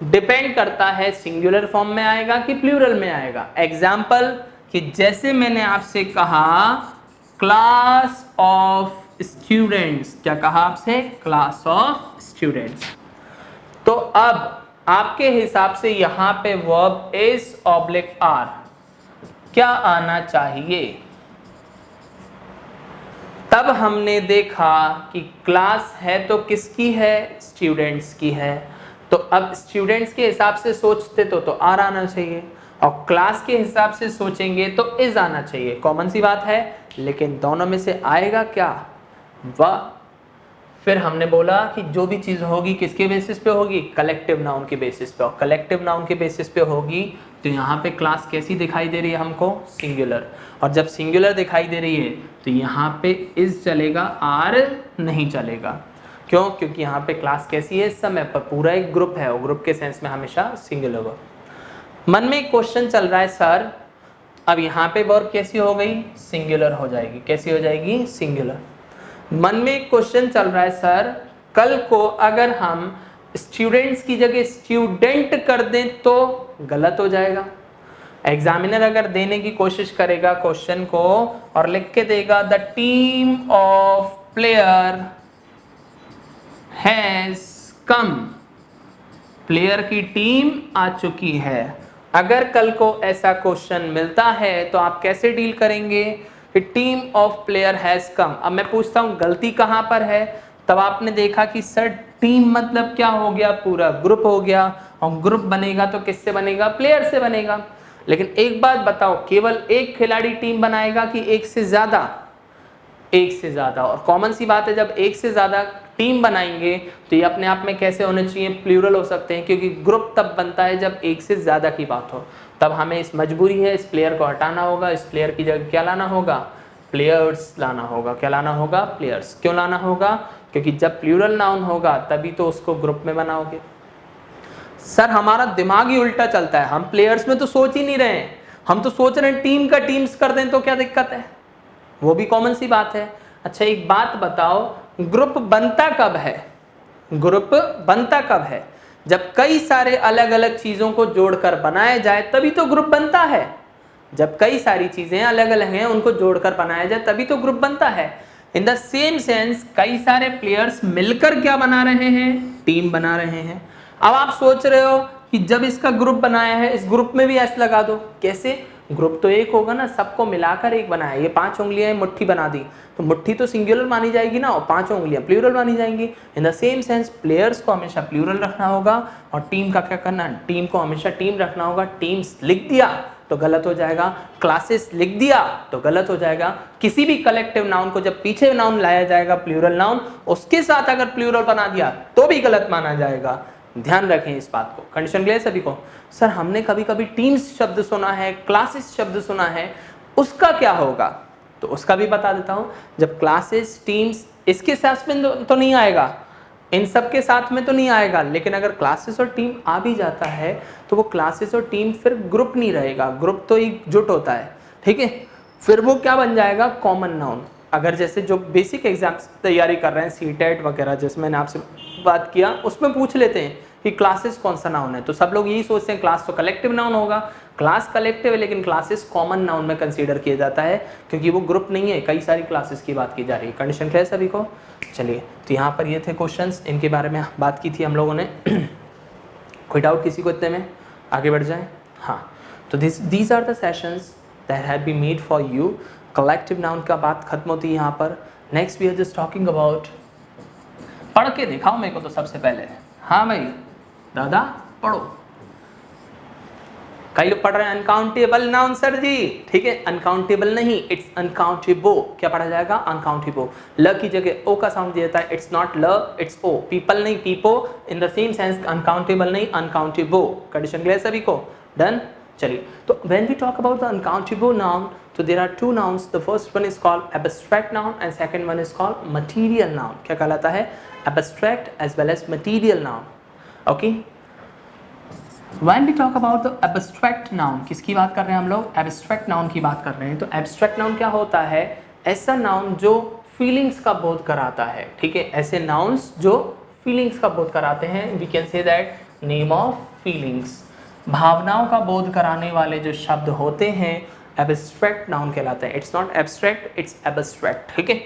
डिपेंड करता है सिंगुलर फॉर्म में आएगा कि प्लूरल में आएगा। एग्जाम्पल कि जैसे मैंने आपसे कहा क्लास ऑफ स्टूडेंट्स, क्या कहा आपसे? Class of students. तो अब आपके हिसाब से यहां पे वर्ब इज ऑब्लिक आर क्या आना चाहिए? तब हमने देखा कि क्लास है तो किसकी है? स्टूडेंट्स की है। तो अब स्टूडेंट्स के हिसाब से सोचते तो आर आना चाहिए, और क्लास के हिसाब से सोचेंगे तो इज आना चाहिए। कॉमन सी बात है, लेकिन दोनों में से आएगा क्या? वह। फिर हमने बोला कि जो भी चीज होगी किसके बेसिस पे होगी? कलेक्टिव नाउन के बेसिस पे। और कलेक्टिव नाउन के बेसिस पे होगी तो यहाँ पे क्लास कैसी दिखाई दे रही है हमको? सिंगुलर। और जब सिंगुलर दिखाई दे रही है तो यहाँ पे इज चलेगा, आर नहीं चलेगा। क्यों? क्योंकि यहाँ पे क्लास कैसी है? इस समय पर पूरा एक ग्रुप है, और ग्रुप के सेंस में हमेशा सिंगुलर होगा। मन में एक क्वेश्चन चल रहा है, सर अब यहाँ पे वर्ब कैसी हो गई? सिंगुलर हो जाएगी। कैसी हो जाएगी? सिंगुलर। मन में एक क्वेश्चन चल रहा है, सर कल को अगर हम स्टूडेंट्स की जगह स्टूडेंट कर दें तो गलत हो जाएगा। एग्जामिनर अगर देने की कोशिश करेगा क्वेश्चन को और लिख के देगा the team of player has come, player की टीम आ चुकी है। अगर कल को ऐसा क्वेश्चन मिलता है तो आप कैसे डील करेंगे? Team of player has come. अब मैं पूछता हूं गलती कहां पर है? तब आपने देखा कि सर टीम मतलब क्या हो गया? पूरा ग्रुप हो गया, और ग्रुप बनेगा तो किससे बनेगा? प्लेयर से बनेगा। लेकिन एक बात बताओ, केवल एक खिलाड़ी टीम बनाएगा कि एक से ज्यादा? एक से ज्यादा। और कॉमन सी बात है, जब एक से ज्यादा टीम बनाएंगे तो ये अपने आप में कैसे होने चाहिए? प्लूरल हो सकते हैं, क्योंकि ग्रुप तब बनता है जब एक से ज्यादा की बात हो। तब हमें इस मजबूरी है, इस प्लेयर को हटाना होगा। इस प्लेयर की जगह क्या लाना होगा? प्लेयर्स लाना होगा। क्या लाना होगा? प्लेयर्स। क्यों लाना होगा? क्योंकि जब प्लूरल नाउन होगा तभी तो उसको ग्रुप में बनाओगे। सर हमारा दिमाग ही उल्टा चलता है, हम प्लेयर्स में तो सोच ही नहीं रहे हैं, हम तो सोच रहे हैं टीम का टीम्स कर दें तो क्या दिक्कत है? वो भी कॉमन सी बात है। अच्छा एक बात बताओ, ग्रुप बनता कब है? ग्रुप बनता कब है? जब कई सारे अलग अलग चीजों को जोड़कर बनाया जाए तभी तो ग्रुप बनता है। जब कई सारी चीजें अलग अलग हैं उनको जोड़कर बनाया जाए तभी तो ग्रुप बनता है। इन द सेम सेंस कई सारे प्लेयर्स मिलकर क्या बना रहे हैं? टीम बना रहे हैं। अब आप सोच रहे हो कि जब इसका ग्रुप बनाया है इस ग्रुप में भी एस लगा दो। कैसे? ग्रुप तो एक होगा ना, सबको मिलाकर एक बनाया। ये 5 उंगलियां मुट्ठी बना दी तो मुट्ठी तो सिंगुलर मानी जाएगी ना, और 5 उंगलियां प्लूरल मानी जाएंगी। इन द सेम सेंस प्लेयर्स को हमेशा प्लूरल रखना होगा, और टीम का क्या करना है? टीम को हमेशा टीम रखना होगा। टीम्स लिख दिया तो गलत हो जाएगा, क्लासेस लिख दिया तो गलत हो जाएगा। किसी भी कलेक्टिव नाउन को जब पीछे नाउन लाया जाएगा प्लूरल नाउन, उसके साथ अगर प्लूरल बना दिया तो भी गलत माना जाएगा। ध्यान रखें इस बात को। कंडीशन क्लियर सभी को? सर हमने कभी कभी टीम्स शब्द सुना है, क्लासेस शब्द सुना है, उसका क्या होगा? तो उसका भी बता देता हूं। जब क्लासेस टीम्स इसके साथ में तो नहीं आएगा, इन सब के साथ में तो नहीं आएगा, लेकिन अगर क्लासेस और टीम आ भी जाता है तो वो क्लासेस और टीम फिर ग्रुप नहीं रहेगा। ग्रुप तो एकजुट होता है, ठीक है? फिर वो क्या बन जाएगा? Common noun. अगर जैसे जो बेसिक एग्जाम्स तैयारी कर रहे हैं, सीटेट वगैरह, जैसे मैंने आपसे बात किया, उसमें पूछ लेते हैं कि क्लासेस कौन सा नाउन है, तो सब लोग यही सोचते हैं क्लास तो कलेक्टिव नाउन होगा। क्लास कलेक्टिव है, लेकिन क्लासेस कॉमन नाउन में कंसीडर किया जाता है, क्योंकि वो ग्रुप नहीं है, कई सारी क्लासेस की बात की जा रही है। कंडीशन क्लियर सभी को? चलिए, तो यहाँ पर ये थे क्वेश्चंस, इनके बारे में बात की थी हम लोगों ने। कोई डाउट किसी को इतने में? आगे बढ़ जाए। हाँ, तो these are the sessions that have been made for you. Collective noun का बात खत्म होती है यहाँ पर। Next we are just talking about, पढ़ के दिखाओ मेरे को तो सबसे पहले। हाँ भाई दादा पढ़ो। कई लोग पढ़ रहे हैं अनकाउंटेबल नाउन सर जी, ठीक है? अनकाउंटेबल नहीं, इट्स अनकाउंटेबल। क्या पढ़ा जाएगा? अनकाउंटेबल। ल की जगह ओ का साउंड दिया जाता है, it's not L, it's O. People नहीं, पीपो। In the same sense uncountable नहीं, अनकाउंटेबल। कंडीशन क्लियर सभी को? डन। चलिए, तो when we talk about the uncountable noun, so there are two nouns. The first one is called abstract noun and second one is called material noun. क्या कहलाता है? Abstract as well as material noun. Okay. When we talk about the abstract noun, किसकी बात कर रहे हैं हम लोग? Abstract noun की बात कर रहे हैं। तो abstract noun क्या होता है? ऐसा noun जो feelings का बोध कराता है, ठीक है? ऐसे nouns जो feelings का बोध कराते हैं, we can say that name of feelings, भावनाओं का बोध कराने वाले जो शब्द होते हैं एब्स्ट्रैक्ट नाउन कहलाते हैं। It's not abstract, it's abstract, ठीक है।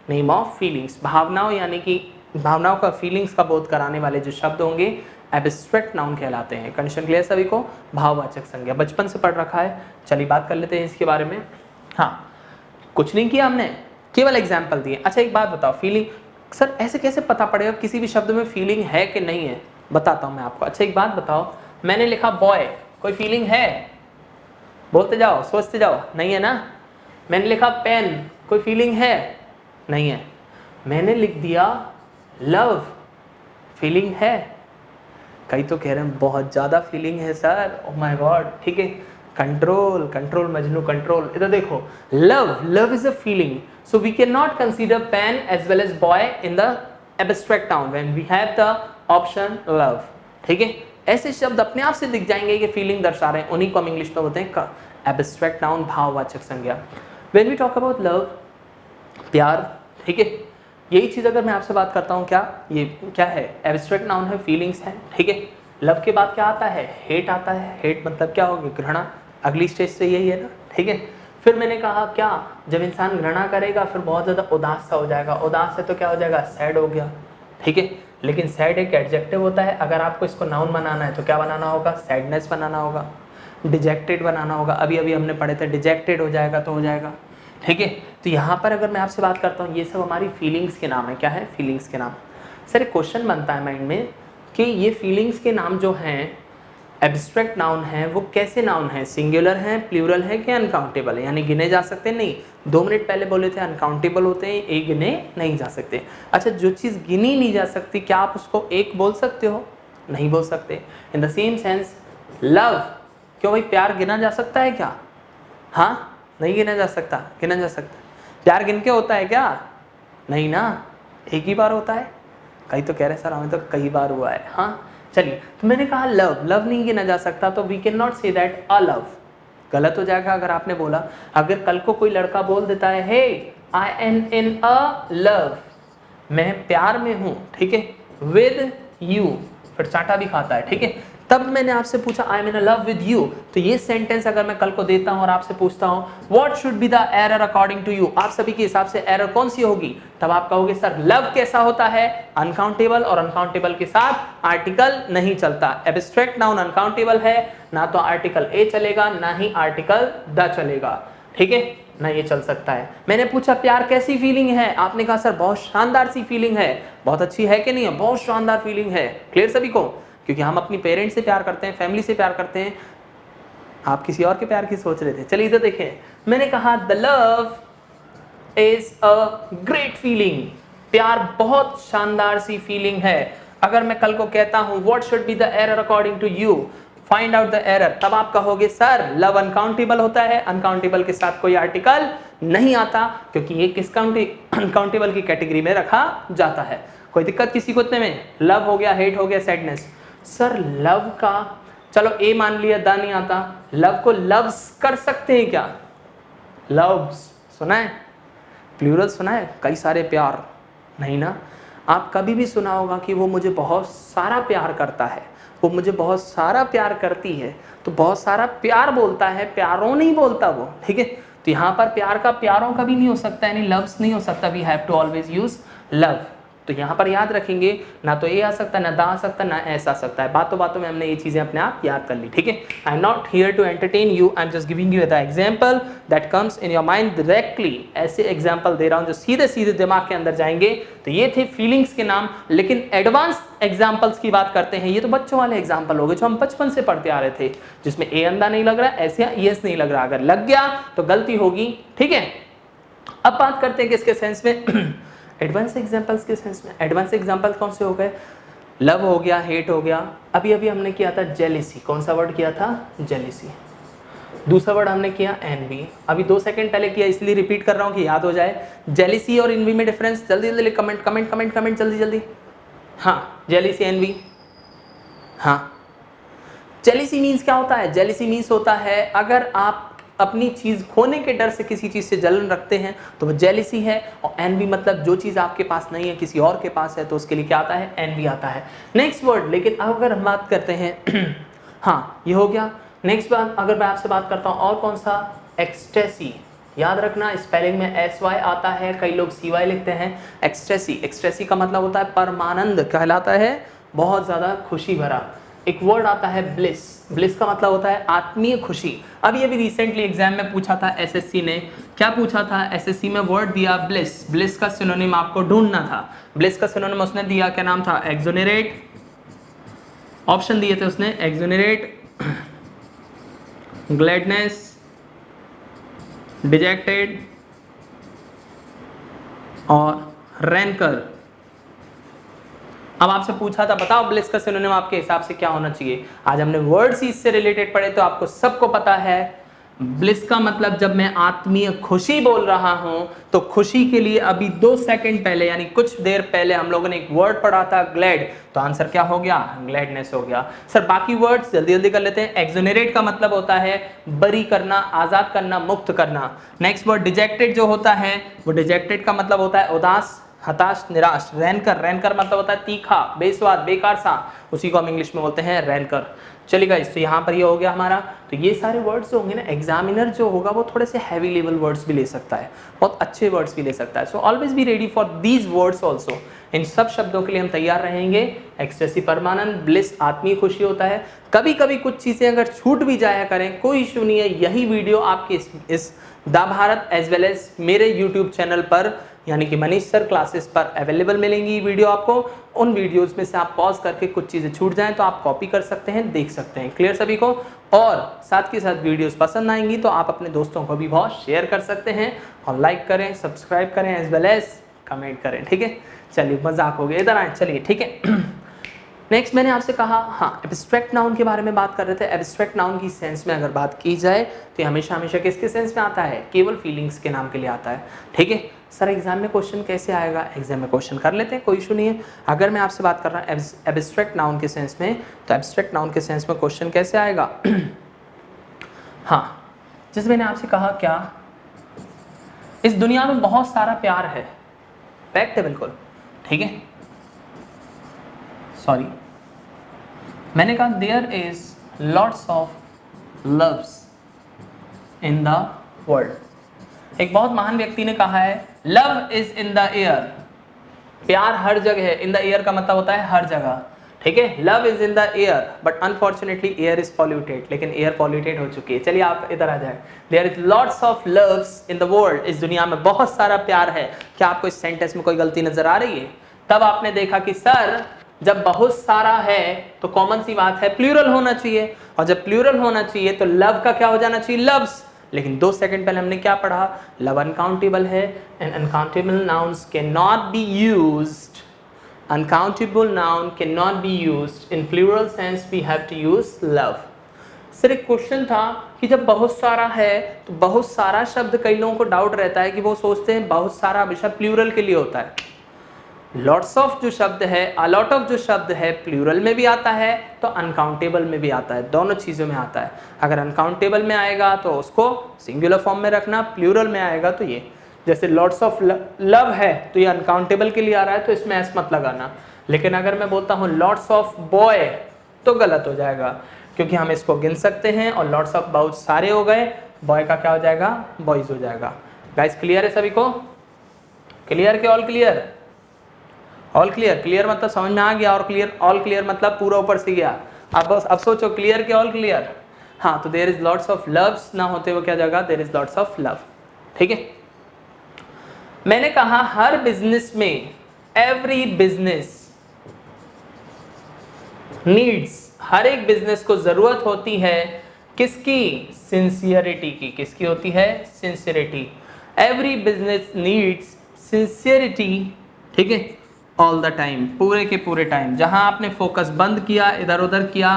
नेम ऑफ फीलिंग्स, भावनाओं यानी कि भावनाओं का फीलिंग्स का बोध कराने वाले जो शब्द होंगे एब्स्ट्रैक्ट नाउन कहलाते हैं। कंडीशन क्लियर सभी को? भाववाचक संज्ञा बचपन से पढ़ रखा है। चलिए बात कर लेते हैं इसके बारे में। हाँ, कुछ नहीं किया हमने, केवल एग्जाम्पल दिए। अच्छा एक बात बताओ, फीलिंग सर ऐसे कैसे पता पड़ेगा किसी भी शब्द में फीलिंग है कि नहीं है? बताता हूँ मैं आपको। अच्छा एक बात बताओ, मैंने लिखा बॉय, कोई फीलिंग है? बोलते जाओ, सोचते जाओ, नहीं है ना। मैंने लिखा पेन, कोई फीलिंग है? नहीं है। मैंने लिख दिया लव, फीलिंग है? कई तो कह रहे हैं बहुत ज़्यादा फीलिंग है सर, ओह माय गॉड, ठीक है। Control, control Majnu control. इधर देखो, love, love is a feeling, so we can not consider pain as well as boy in the abstract noun when we have the option love, ठीक है। ऐसे शब्द अपने आप से दिख जाएंगे कि फीलिंग दर्शा रहे हैं, उन्हीं को हम इंग्लिश में बोलते हैं एब्स्ट्रैक्ट नाउन, भाववाचक संज्ञा। When we talk about love, प्यार, ठीक है। यही चीज़ अगर मैं आपसे बात करता हूँ, क्या ये क्या है? एब्स्ट्रैक्ट नाउन है, फीलिंग्स है, ठीक है। लव के बाद क्या आता है? हेट आता है। हेट मतलब क्या होगी? घृणा। अगली स्टेज से यही है ना, ठीक है। फिर मैंने कहा क्या, जब इंसान घृणा करेगा फिर बहुत ज़्यादा उदास सा हो जाएगा। उदास है तो क्या हो जाएगा? सैड हो गया, ठीक है। लेकिन सैड एक एडजेक्टिव होता है, अगर आपको इसको नाउन बनाना है तो क्या बनाना होगा? सैडनेस बनाना होगा, डिजेक्टेड बनाना होगा। अभी अभी हमने पढ़े थे, डिजेक्टेड हो जाएगा तो हो जाएगा, ठीक है। तो यहाँ पर अगर मैं आपसे बात करता हूँ, ये सब हमारी फीलिंग्स के नाम है। क्या है? फीलिंग्स के नाम। सर एक क्वेश्चन बनता है माइंड में कि ये फीलिंग्स के नाम जो हैं एब्स्ट्रैक्ट नाउन है, वो कैसे नाउन है? सिंगुलर है, प्लूरल है कि अनकाउंटेबल है? यानी गिने जा सकते हैं? नहीं। 2 मिनट पहले बोले थे अनकाउंटेबल होते हैं, एक गिने नहीं जा सकते। अच्छा, जो चीज़ गिनी नहीं जा सकती, क्या आप उसको एक बोल सकते हो? नहीं बोल सकते। इन द सेम सेंस लव, क्यों भाई प्यार गिना जा सकता है क्या? हाँ, नहीं गिना जा सकता। गिना जा सकता। प्यार गिन के होता है क्या? नहीं ना, एक ही बार होता है। कई तो कह रहे सर हमें तो कई बार हुआ है। हाँ चलिए, तो मैंने कहा लव, लव नहीं गिना जा सकता, तो we can not say that a love. गलत हो जाएगा अगर आपने बोला। अगर कल को कोई लड़का बोल देता है हे I am in a love, मैं प्यार में हूँ, ठीक है, विद यू, फिर चाटा भी खाता है, ठीक है। तब मैंने आपसे पूछा I am in love with you, तो ये सेंटेंस अगर मैं कल को देता हूं और आपसे पूछता हूं what should be the error according to you, आप सभी के हिसाब से एरर कौन सी होगी? तब आप कहोगे सर लव कैसा होता है? अनकाउंटेबल, और अनकाउंटेबल के साथ आर्टिकल नहीं चलता। एब्स्ट्रैक्ट नाउन अनकाउंटेबल है, ना तो आर्टिकल ए चलेगा ना ही आर्टिकल द चलेगा, ठीक है ना, ये चल सकता है। मैंने पूछा प्यार कैसी फीलिंग है? आपने कहा सर बहुत शानदार सी फीलिंग है। बहुत अच्छी है कि नहीं है? बहुत शानदार फीलिंग है। क्लियर सभी को? क्योंकि हम अपनी पेरेंट्स से प्यार करते हैं, फैमिली से प्यार करते हैं। आप किसी और के प्यार की सोच रहे थे। चलिए इधर देखें, मैंने कहा the love is a great feeling, प्यार बहुत शानदार सी फीलिंग है। अगर मैं कल को कहता हूं what should be the error according to you, find out the error, तब आप कहोगे सर लव अनकाउंटेबल होता है, अनकाउंटेबल के साथ कोई आर्टिकल नहीं आता, क्योंकि ये किस अनकाउंटेबल की कैटेगरी में रखा जाता है। कोई दिक्कत किसी को इतने में? लव हो गया, हेट हो गया, सैडनेस। सर लव का चलो ए मान लिया, द नहीं आता, लव को लव्स कर सकते हैं क्या? लव्स सुना है? प्लूरल सुना है? कई सारे प्यार नहीं ना। आप कभी भी सुना होगा कि वो मुझे बहुत सारा प्यार करता है, वो मुझे बहुत सारा प्यार करती है, तो बहुत सारा प्यार बोलता है, प्यारों नहीं बोलता वो, ठीक है। तो यहाँ पर प्यार का प्यारों कभी नहीं हो सकता, यानी लव्स नहीं हो सकता। We have to always use love. तो यहाँ पर याद रखेंगे, ना तो ए आ सकता है, ना दा आ सकता है, ना ऐसा आ सकता है। बातों बातों में हमने ये चीज़ें अपने आप याद कर ली, ठीक है। I am not here to entertain you, I am just giving you the example that comes in your mind directly. ऐसे एग्जाम्पल दे रहा हूँ जो सीधे सीधे दिमाग के अंदर जाएंगे। तो ये थे फीलिंग्स के नाम, लेकिन एडवांस एग्जाम्पल्स की बात करते हैं। ये तो बच्चों वाले एग्जाम्पल हो गए जो हम बचपन से पढ़ते आ रहे थे, जिसमें ए अंधा नहीं लग रहा, ऐसे यस नहीं लग रहा। अगर लग गया तो गलती होगी, ठीक है। अब बात करते हैं किसके सेंस में? एडवांस एग्जाम्पल्स के सेंस में। एडवांस एग्जाम्पल कौन से हो गए? लव हो गया, हेट हो गया। अभी अभी हमने किया था जेलिसी। कौन सा वर्ड किया था? जेलिसी। दूसरा वर्ड हमने किया एनवी। अभी 2 सेकंड पहले किया, इसलिए रिपीट कर रहा हूँ कि याद हो जाए। जेलिसी और एनवी में डिफरेंस जल्दी जल्दी कमेंट कमेंट कमेंट कमेंट जल्दी जल्दी। हाँ, जेलिसी एनवी। हाँ, जेलिसी मीन्स क्या होता है? जेलिसी मीन्स होता है अगर आप अपनी चीज खोने के डर से किसी चीज से जलन रखते हैं तो वो जेलिसी है। और एनवी मतलब जो चीज आपके पास नहीं है किसी और के पास है, तो उसके लिए क्या आता है, एनवी आता है। नेक्स्ट वर्ड, लेकिन अगर हम बात करते हैं हाँ ये हो गया। नेक्स्ट बात अगर मैं आपसे बात करता हूँ और कौन सा, एक्सटेसी। याद रखना स्पेलिंग में एस वाई आता है, कई लोग सी वाई लिखते हैं। एक्सटेसी, एक्सटेसी का मतलब होता है परमानंद, कहलाता है बहुत ज्यादा खुशी भरा। एक वर्ड आता है ब्लिस, ब्लिस का मतलब होता है आत्मीय खुशी। अभी अभी रिसेंटली एग्जाम में पूछा था एसएससी ने, क्या पूछा था एसएससी में, वर्ड दिया ब्लिस, ब्लिस का सिनोनिम आपको ढूंढना था। ब्लिस का सिनोनिम उसने दिया, क्या नाम था, एक्सोनरेट। ऑप्शन दिए थे उसने, एक्सोनरेट, ग्लैडनेस, डिजेक्टेड और रैनकर। अब आपसे पूछा था बताओ ब्लिस का सिनोनिम आपके हिसाब से क्या होना चाहिए। आज हमने वर्ड्स ही इससे रिलेटेड पढ़े, तो आपको सबको पता है ब्लिस का मतलब जब मैं आत्मीय खुशी बोल रहा हूं तो खुशी के लिए अभी 2 सेकंड पहले यानी कुछ देर पहले हम लोगों ने एक वर्ड पढ़ा था ग्लैड, तो आंसर क्या हो गया, ग्लैडनेस हो गया। सर बाकी वर्ड्स जल्दी जल्दी कर लेते हैं। एक्सोनरेट का मतलब होता है बरी करना, आजाद करना, मुक्त करना। नेक्स्ट वर्ड डिजेक्टेड जो होता है, वो डिजेक्टेड का मतलब होता है उदास, हताश, निराश। रैनकर, रैनकर मतलब होता है तीखा, बेस्वाद, बेकार सा, उसी को हम इंग्लिश में बोलते हैं रैनकर। चलिए गाइस, तो यहाँ पर ये हो गया हमारा। तो ये सारे वर्ड्स जो होंगे ना, एग्जामिनर जो होगा वो थोड़े से हैवी लेवल वर्ड्स भी ले सकता है, बहुत अच्छे वर्ड्स भी ले सकता है। So always be ready for these words also. इन सब शब्दों के लिए हम तैयार रहेंगे। एक्सटेसी परमानंद, ब्लिस आत्मीय खुशी होता है। कभी कभी कुछ चीज़ें अगर छूट भी जाया करें, कोई इशू नहीं है। यही वीडियो आपके इस दा भारत एज वेल एज मेरे यूट्यूब चैनल पर यानी कि मनीष सर क्लासेस पर अवेलेबल मिलेंगी वीडियो आपको। उन वीडियोस में से आप पॉज करके कुछ चीज़ें छूट जाएं तो आप कॉपी कर सकते हैं, देख सकते हैं। क्लियर सभी को? और साथ के साथ वीडियोस पसंद आएंगी तो आप अपने दोस्तों को भी बहुत शेयर कर सकते हैं और लाइक करें, सब्सक्राइब करें एज वेल एज कमेंट करें। ठीक है, चलिए मजाक हो गया, इधर आए, चलिए ठीक है। नेक्स्ट मैंने आपसे कहा, हाँ एब्स्ट्रैक्ट नाउन के बारे में बात कर रहे थे। एब्स्ट्रैक्ट नाउन की सेंस में अगर बात की जाए तो ये हमेशा हमेशा किसके सेंस में आता है, केवल फीलिंग्स के नाम के लिए आता है। ठीक है सर, एग्जाम में क्वेश्चन कैसे आएगा, एग्जाम में क्वेश्चन कर लेते हैं, कोई इशू नहीं है। अगर मैं आपसे बात कर रहा हूँ एब्स्ट्रैक्ट नाउन के सेंस में, तो एब्स्ट्रैक्ट नाउन के सेंस में क्वेश्चन कैसे आएगा हाँ, जैसे मैंने आपसे कहा, क्या इस दुनिया में बहुत सारा प्यार है, फैक्ट है बिल्कुल, ठीक है। सॉरी, मैंने कहा there is lots of loves in the world. एक बहुत महान व्यक्ति ने कहा है love is in the air, प्यार हर जगह है। इन द एयर का मतलब होता है हर जगह, ठीक है। Love is in the air but unfortunately air is polluted, लेकिन एयर पॉल्यूटेड हो चुकी है। चलिए आप इधर आ जाए, there is lots of loves in the world, इस दुनिया में बहुत सारा प्यार है। क्या आपको इस सेंटेंस में कोई गलती नजर आ रही है? तब आपने देखा कि सर जब बहुत सारा है तो कॉमन सी बात है प्लूरल होना चाहिए, और जब प्लूरल होना चाहिए तो लव का क्या हो जाना चाहिए, लव्स। लेकिन 2 सेकंड पहले हमने क्या पढ़ा, लव अनकाउंटेबल है and uncountable nouns can not be used, uncountable noun can not be used in plural sense, we have to use love. Sir एक क्वेश्चन था कि जब बहुत सारा है तो बहुत सारा शब्द, कई लोगों को डाउट रहता है कि वो सोचते हैं बहुत सारा हमेशा प्लूरल के लिए होता है। लॉट्स ऑफ जो शब्द है, अलॉट ऑफ जो शब्द है, प्लूरल में भी आता है तो अनकाउंटेबल में भी आता है, दोनों चीज़ों में आता है। अगर अनकाउंटेबल में आएगा तो उसको सिंगुलर फॉर्म में रखना, प्लूरल में आएगा तो ये, जैसे लॉट्स ऑफ लव है तो ये अनकाउंटेबल के लिए आ रहा है तो इसमें एस मत लगाना। लेकिन अगर मैं बोलता हूँ लॉट्स ऑफ बॉय तो गलत हो जाएगा, क्योंकि हम इसको गिन सकते हैं और लॉट्स ऑफ बहुत सारे हो गए, बॉय का क्या हो जाएगा, बॉयज हो जाएगा। गाइस क्लियर है सभी को? क्लियर के all clear? All clear, clear मतलब समझ में आ गया, और क्लियर, ऑल क्लियर मतलब पूरा ऊपर से गया। अब सोचो क्लियर के ऑल क्लियर। हाँ, तो there is lots of loves ना होते वो क्या जाएगा, there is lots of love. ठीक है, मैंने कहा हर बिजनेस में, एवरी बिजनेस नीड्स, हर एक बिजनेस को जरूरत होती है किसकी, सिंसियरिटी की। किसकी होती है, sincerity. Every business needs sincerity, ठीक है, ऑल द टाइम, पूरे के पूरे टाइम। जहां आपने फोकस बंद किया, इधर उधर किया,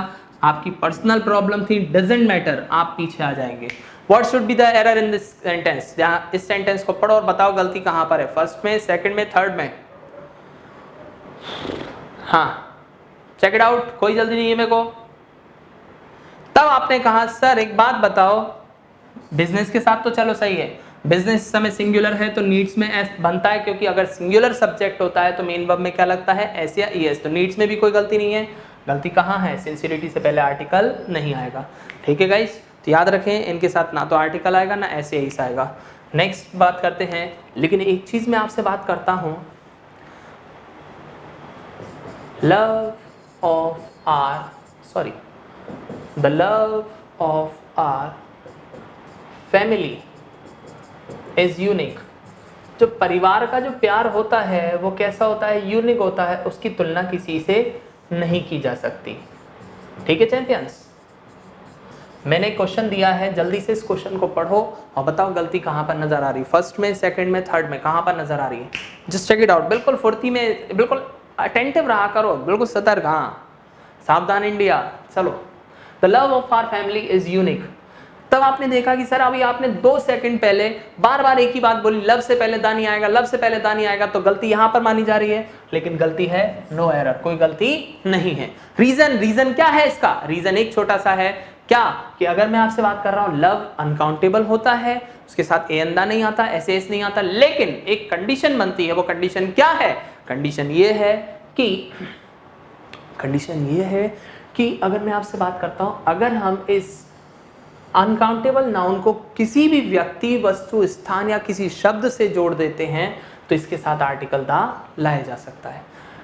आपकी पर्सनल प्रॉब्लम थी, डजेंट मैटर, आप पीछे आ जाएंगे। What should be the error in this sentence? जहाँ इस सेंटेंस को पढ़ो और बताओ गलती कहां पर है, फर्स्ट में, सेकंड में, थर्ड में। हाँ, चेक इट आउट, कोई जल्दी नहीं है मेरे को। तब आपने कहा सर एक बात बताओ, बिजनेस के साथ तो चलो सही है, बिजनेस इस समय सिंगुलर है तो नीड्स में एस बनता है, क्योंकि अगर सिंगुलर सब्जेक्ट होता है तो मेन वर्ब में क्या लगता है, एस या ईएस। तो नीड्स में भी कोई गलती नहीं है। गलती कहाँ है, सिंसियरिटी से पहले आर्टिकल नहीं आएगा। ठीक है गाइस, तो याद रखें इनके साथ ना तो आर्टिकल आएगा ना एस या ईस आएगा। नेक्स्ट बात करते हैं, लेकिन एक चीज मैं आपसे बात करता हूं, love of our sorry the love of our family is unique. जो परिवार का जो प्यार होता है वो कैसा होता है, यूनिक होता है, उसकी तुलना किसी से नहीं की जा सकती। ठीक है चैंपियंस, मैंने क्वेश्चन दिया है, जल्दी से इस क्वेश्चन को पढ़ो और बताओ गलती कहाँ पर नजर आ रही है, फर्स्ट में, सेकंड में, थर्ड में, कहाँ पर नजर आ रही है। जस्ट चेक इट आउट, बिल्कुल फुर्ती में, बिल्कुल अटेंटिव रहा करो, बिल्कुल सतर्क। हाँ, सावधान इंडिया। चलो, the love of our family is unique. तब आपने देखा कि सर अभी आपने 2 सेकंड पहले बार बार एक ही बात बोली, लव से पहले दा नहीं आएगा, लव से पहले दा नहीं आएगा, तो गलती यहां पर मानी जा रही है, लेकिन गलती है नो एरर, कोई गलती नहीं है। रीजन क्या है इसका, रीजन एक छोटा सा है, क्या कि अगर मैं आपसे बात कर रहा हूं लव अनकाउंटेबल होता है, उसके साथ ए अंदा नहीं आता, एस एस नहीं आता, लेकिन एक कंडीशन बनती है। वो कंडीशन क्या है, कंडीशन ये है कि अगर मैं आपसे बात करता हूं, अगर हम इस अनकाउंटेबल नाउन को किसी भी व्यक्ति, वस्तु, स्थान या किसी शब्द से जोड़ देते हैं तो इसके साथ आर्टिकल दा लाया जा सकता है।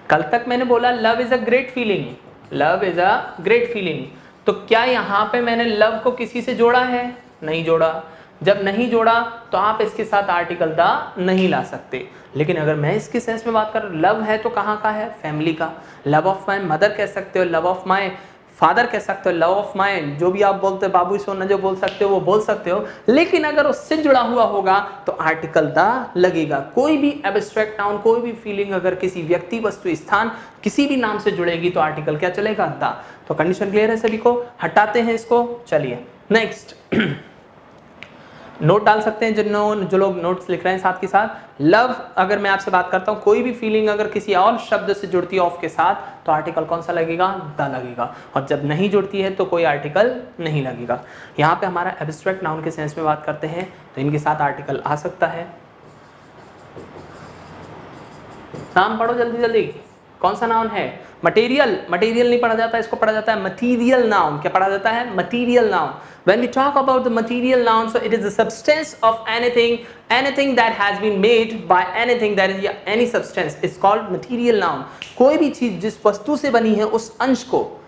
कल तक मैंने बोला love is a great feeling, love is a great feeling, तो क्या यहां पे मैंने लव को किसी से जोड़ा है, नहीं जोड़ा। जब नहीं जोड़ा तो आप इसके साथ आर्टिकल दा नहीं ला सकते। लेकिन अगर मैं इसके सेंस में बात कर, लव है तो कहाँ का है, फैमिली का। लव ऑफ माई मदर कह सकते हो, लव ऑफ माई फादर कह सकते हो, लव ऑफ माई जो भी आप बोलते हो, बाबू सोना जो बोल सकते हो वो बोल सकते हो, लेकिन अगर उससे जुड़ा हुआ होगा तो आर्टिकल दा लगेगा। कोई भी एब्स्ट्रैक्ट नाउन, कोई भी फीलिंग अगर किसी व्यक्ति, वस्तु, स्थान, किसी भी नाम से जुड़ेगी तो आर्टिकल क्या चलेगा, दा। तो कंडीशन क्लियर है सभी को, हटाते हैं इसको। चलिए नेक्स्ट नोट डाल सकते हैं जो लोग नोट्स लिख रहे हैं साथ के साथ। लव अगर मैं आपसे बात करता हूं, कोई भी फीलिंग अगर किसी और शब्द से जुड़ती है ऑफ के साथ तो आर्टिकल कौन सा लगेगा, द लगेगा, और जब नहीं जुड़ती है तो कोई आर्टिकल नहीं लगेगा। यहाँ पे हमारा एब्स्ट्रैक्ट नाउन के सेंस में बात करते हैं तो इनके साथ आर्टिकल आ सकता है। नाम पढ़ो जल्दी जल्दी, कौन सा नाउन है, मटेरियल। मटेरियल नहीं पढ़ा जाता, इसको पढ़ा जाता है मटीरियल नाउन। क्या पढ़ा जाता है, material noun. When we talk about the material noun, so it is the substance of anything that has been made by anything that is any substance is called material noun। कोई भी चीज जिस वस्तु से बनी है उस अंश को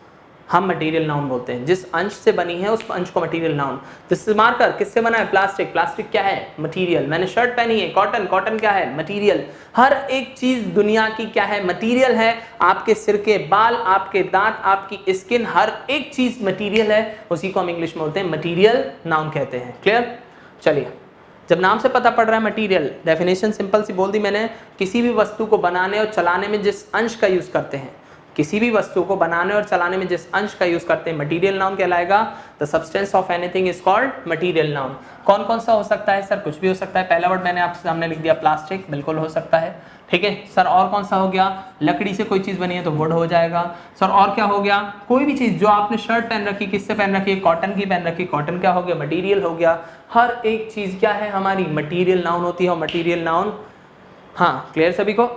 हम मटेरियल नाउन बोलते हैं। जिस अंश से बनी है उस अंश को मटेरियल नाउन। जैसे मार्कर किससे बना है, प्लास्टिक। प्लास्टिक क्या है, मटेरियल। मैंने शर्ट पहनी है, कॉटन। कॉटन क्या है, मटेरियल। हर एक चीज दुनिया की क्या है, मटेरियल है। आपके सिर के बाल, आपके दांत, आपकी स्किन, हर एक चीज मटेरियल है। उसी को हम इंग्लिश में बोलते हैं मटेरियल नाउन कहते हैं। क्लियर। चलिए, जब नाम से पता पड़ रहा है मटेरियल, डेफिनेशन सिंपल सी बोल दी मैंने, किसी भी वस्तु को बनाने और चलाने में जिस अंश का यूज करते हैं, किसी भी वस्तु को बनाने और चलाने में जिस अंश का यूज करते हैं मटेरियल नाउन कहलाएगा। The substance of anything is called material noun. कौन कौन सा हो सकता है सर, कुछ भी हो सकता है। पहला वर्ड मैंने आपके सामने लिख दिया प्लास्टिक, बिल्कुल हो सकता है। ठीक है सर, और कौन सा हो गया, लकड़ी से कोई चीज बनी है तो वुड हो जाएगा सर। और क्या हो गया, कोई भी चीज जो आपने शर्ट पहन रखी, किससे पहन रखी है, कॉटन की पहन रखी, कॉटन क्या हो गया, मटेरियल हो गया। हर एक चीज क्या है हमारी, मटेरियल नाउन होती है। और मटेरियल नाउन, हाँ क्लियर सभी को।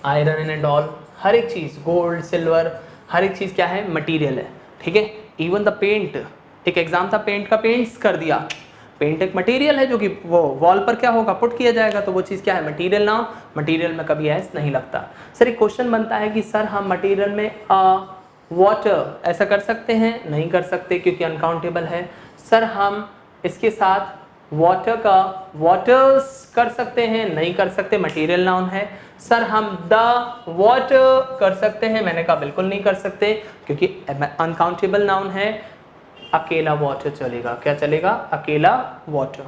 आयरन एंड ऑल, हर एक चीज, गोल्ड, सिल्वर, हर एक चीज क्या है, मटेरियल है। ठीक है। इवन द पेंट, एक एग्जाम था पेंट का, पेंट्स कर दिया। पेंट एक मटेरियल है जो कि वो वॉल पर क्या होगा, पुट किया जाएगा, तो वो चीज क्या है, मटेरियल नाउन। मटेरियल में कभी एस नहीं लगता। सर एक क्वेश्चन बनता है कि सर हम मटेरियल में वाटर ऐसा कर सकते हैं, नहीं कर सकते क्योंकि अनकाउंटेबल है। सर हम इसके साथ वाटर का वाटर्स कर सकते हैं, नहीं कर सकते, मटेरियल नाउन है। सर हम द वाटर कर सकते हैं, मैंने कहा बिल्कुल नहीं कर सकते क्योंकि अनकाउंटेबल नाउन है। अकेला वाटर चलेगा, क्या चलेगा, अकेला वाटर।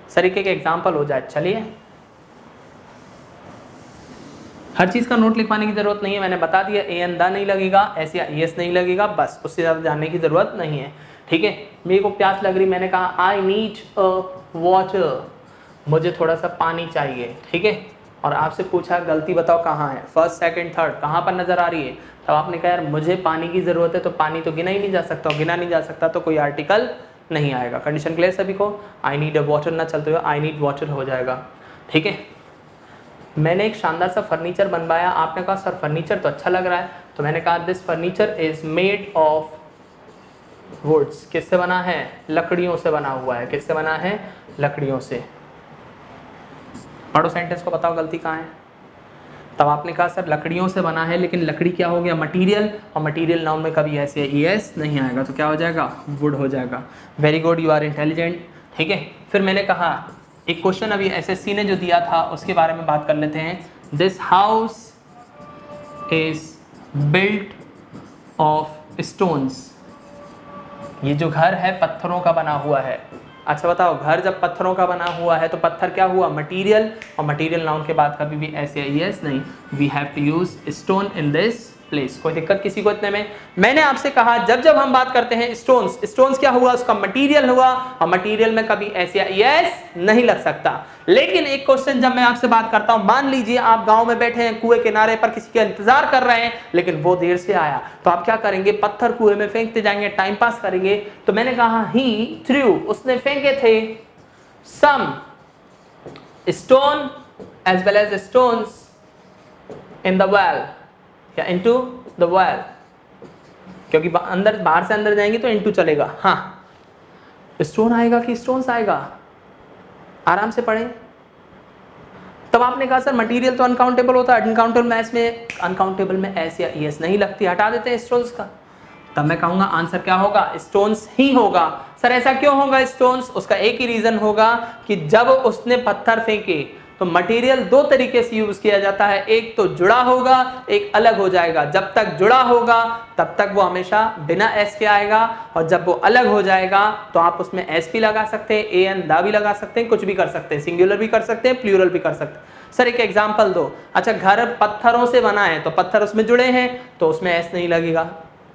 सर एक एग्जांपल हो जाए। चलिए, हर चीज का नोट लिखवाने की जरूरत नहीं है, मैंने बता दिया। ए एन द नहीं लगेगा, एस या एस नहीं लगेगा, बस उससे ज्यादा जानने की जरूरत नहीं है। ठीक है। मेरे को प्यास लग रही, मैंने कहा आई नीड अ वाटर, मुझे थोड़ा सा पानी चाहिए। ठीक है। और आपसे पूछा गलती बताओ कहाँ है, फर्स्ट सेकंड थर्ड कहाँ पर नजर आ रही है, तब आपने कहा यार मुझे पानी की जरूरत है, तो पानी तो गिना ही नहीं जा सकता, गिना नहीं जा सकता तो कोई आर्टिकल नहीं आएगा। कंडीशन क्लियर सभी को? आई नीड अ वाटर ना चलते हुए आई नीड वाटर हो जाएगा। ठीक है, मैंने एक शानदार सा फर्नीचर बनवाया, आपने कहा सर फर्नीचर तो अच्छा लग रहा है, तो मैंने कहा this furniture is made of woods. किससे बना है? लकड़ियों से बना हुआ है। किससे बना है? लकड़ियों से। पढ़ो सेंटेंस को, बताओ गलती कहाँ है। तब आपने कहा सर लकड़ियों से बना है, लेकिन लकड़ी क्या हो गया? मटेरियल, और मटेरियल नाउन में कभी ऐसे ईएस नहीं आएगा, तो क्या हो जाएगा? वुड हो जाएगा। Very good, you are intelligent. ठीक है, फिर मैंने कहा एक क्वेश्चन अभी एसएससी ने जो दिया था उसके बारे में बात कर लेते हैं। This house is built of stones. ये जो घर है पत्थरों का बना हुआ है। अच्छा बताओ, घर जब पत्थरों का बना हुआ है तो पत्थर क्या हुआ? मटेरियल, और मटेरियल नाउन के बाद कभी भी ऐसे यस नहीं, we have to use stone in this place. कोई दिक्कत किसी को इतने में? मैंने आपसे कहा जब जब हम बात करते हैं स्टोन्स, स्टोन्स क्या हुआ? उसका मटेरियल हुआ, और मटेरियल में कभी ऐसे यस नहीं लग सकता। लेकिन एक क्वेश्चन जब मैं आपसे बात करता हूं, मान लीजिए आप गांव में बैठे हैं, कुएं किनारे पर किसी का इंतजार कर रहे हैं, लेकिन वो देर से आया, तो आप क्या करेंगे? पत्थर कुएं में फेंकते जाएंगे, टाइम पास करेंगे। तो मैंने कहा ही थ्रू, उसने फेंके थे some stone as well as stones in the well या इनटू द वेल, क्योंकि अंदर बाहर से अंदर जाएंगे तो इनटू चलेगा। हाँ, स्टोन आएगा कि स्टोन्स आएगा? आराम से पढ़ें। तब आपने कहा सर मटेरियल तो अनकाउंटेबल होता है, अनकाउंटेबल में एस या ईएस नहीं लगती, हटा देते हैं स्टोन्स का। तब मैं कहूंगा आंसर क्या होगा? स्टोन्स ही होगा। सर ऐसा क्यों होगा स्टोन्स? उसका एक ही रीजन होगा कि जब उसने पत्थर फेंके तो मटेरियल दो तरीके से यूज किया जाता है, एक तो जुड़ा होगा, एक अलग हो जाएगा। जब तक जुड़ा होगा तब तक वो हमेशा बिना एस के आएगा, और जब वो अलग हो जाएगा तो आप उसमें एस भी लगा सकते हैं, ए एन दा भी लगा सकते हैं, कुछ भी कर सकते हैं, सिंगुलर भी कर सकते हैं, प्लूरल भी कर सकते हैं। सर एक एग्जाम्पल दो। अच्छा, घर पत्थरों से बना है तो पत्थर उसमें जुड़े हैं तो उसमें एस नहीं लगेगा,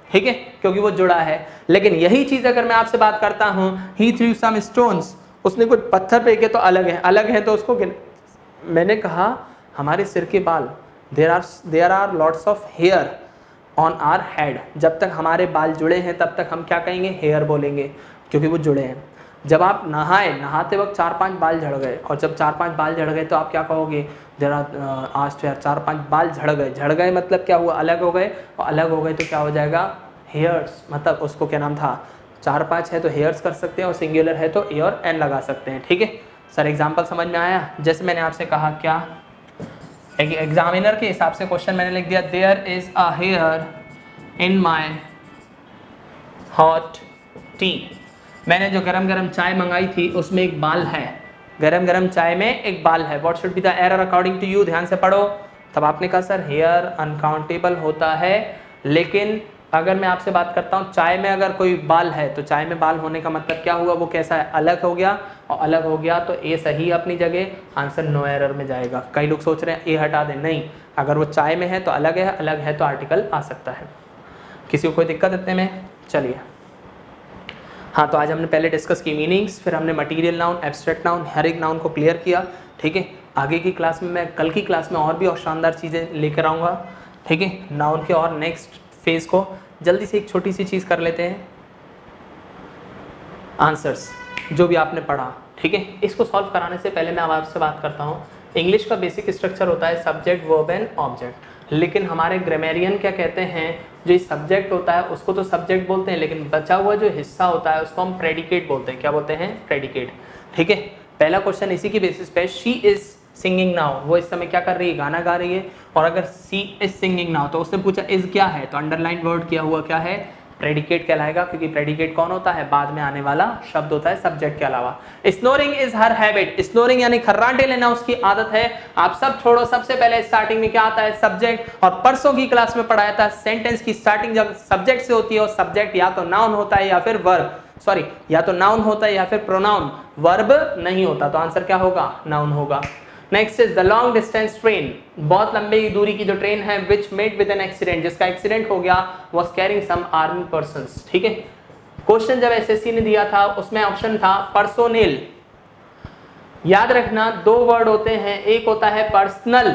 ठीक है, क्योंकि वो जुड़ा है। लेकिन यही चीज अगर मैं आपसे बात करता हूं, ही थ्रू सम स्टोन्स, उसने कुछ पत्थर फेंके तो अलग है तो उसको मैंने कहा हमारे सिर के बाल, there are lots of hair on our head. जब तक हमारे बाल जुड़े हैं तब तक हम क्या कहेंगे? हेयर बोलेंगे, क्योंकि वो जुड़े हैं। जब आप नहाते वक्त 4-5 बाल झड़ गए, और जब 4-5 बाल झड़ गए तो आप क्या कहोगे? देयर आर आज तो यार 4-5 बाल झड़ गए मतलब क्या हुआ? अलग हो गए, और अलग हो गए तो क्या हो जाएगा? हेयर्स। मतलब उसको क्या नाम था? 4-5 है तो हेयर्स कर सकते हैं, और सिंगुलर है तो ए और एन लगा सकते हैं। ठीक है सर, एग्जाम्पल समझ में आया? जैसे मैंने आपसे कहा, क्या एग्जामिनर के हिसाब से क्वेश्चन मैंने लिख दिया, there is a hair in my hot tea. मैंने जो गरम गरम चाय मंगाई थी उसमें एक बाल है, गरम गरम चाय में एक बाल है। What should be the error according to you? ध्यान से पढ़ो। तब आपने कहा सर हेयर अनकाउंटेबल होता है, लेकिन अगर मैं आपसे बात करता हूँ चाय में अगर कोई बाल है तो चाय में बाल होने का मतलब क्या हुआ? वो कैसा है? अलग हो गया, और अलग हो गया तो ए सही अपनी जगह, आंसर नो एरर में जाएगा। कई लोग सोच रहे हैं ए हटा दें, नहीं, अगर वो चाय में है तो अलग है तो आर्टिकल आ सकता है। किसी को कोई दिक्कत इतने में? चलिए, हाँ, तो आज हमने पहले डिस्कस की मीनिंग्स, फिर हमने मटीरियल नाउन, एब्स्ट्रैक्ट नाउन, हर एक नाउन को क्लियर किया। ठीक है, आगे की क्लास में मैं कल की क्लास में और भी और शानदार चीज़ें लेकर आऊँगा। ठीक है, नाउन के और नेक्स्ट फेज को जल्दी से एक छोटी सी चीज़ कर लेते हैं, आंसर्स जो भी आपने पढ़ा। ठीक है, इसको सॉल्व कराने से पहले मैं आपसे बात करता हूँ। इंग्लिश का बेसिक स्ट्रक्चर होता है सब्जेक्ट, वर्ब एंड ऑब्जेक्ट, लेकिन हमारे ग्रामेरियन क्या कहते हैं, जो सब्जेक्ट होता है उसको तो सब्जेक्ट बोलते हैं, लेकिन बचा हुआ जो हिस्सा होता है उसको हम प्रेडिकेट बोलते हैं। क्या बोलते हैं? प्रेडिकेट। ठीक है, पहला क्वेश्चन इसी की बेसिस पे, शी इज सिंगिंग नाउ, वो इस समय क्या कर रही है? गाना गा रही है। और अगर सी इज सिंगिंग नाउ तो उसने पूछा इज क्या है, तो अंडरलाइन वर्ड किया हुआ क्या है? प्रेडिकेट कहलाएगा, क्योंकि प्रेडिकेट कौन होता है? बाद में आने वाला शब्द होता है सब्जेक्ट के अलावा। Snoring is her habit, snoring यानी खर्राटे लेना उसकी आदत है। आप सब छोड़ो, सबसे पहले स्टार्टिंग में क्या आता है? सब्जेक्ट। और परसों की क्लास में पढ़ाया था सेंटेंस की स्टार्टिंग जब सब्जेक्ट से होती है, और सब्जेक्ट या तो नाउन होता है या फिर वर्ब, या तो नाउन होता है या फिर प्रोनाउन, वर्ब नहीं होता। तो आंसर क्या होगा? नाउन होगा। Next is the long distance train, बहुत लंबी दूरी की जो ट्रेन है, which met with an accident, जिसका एक्सीडेंट हो गया, was carrying some army persons. ठीक है, क्वेश्चन जब एसएससी ने दिया था उसमें ऑप्शन था पर्सोनेल। याद रखना दो वर्ड होते हैं, एक होता है पर्सनल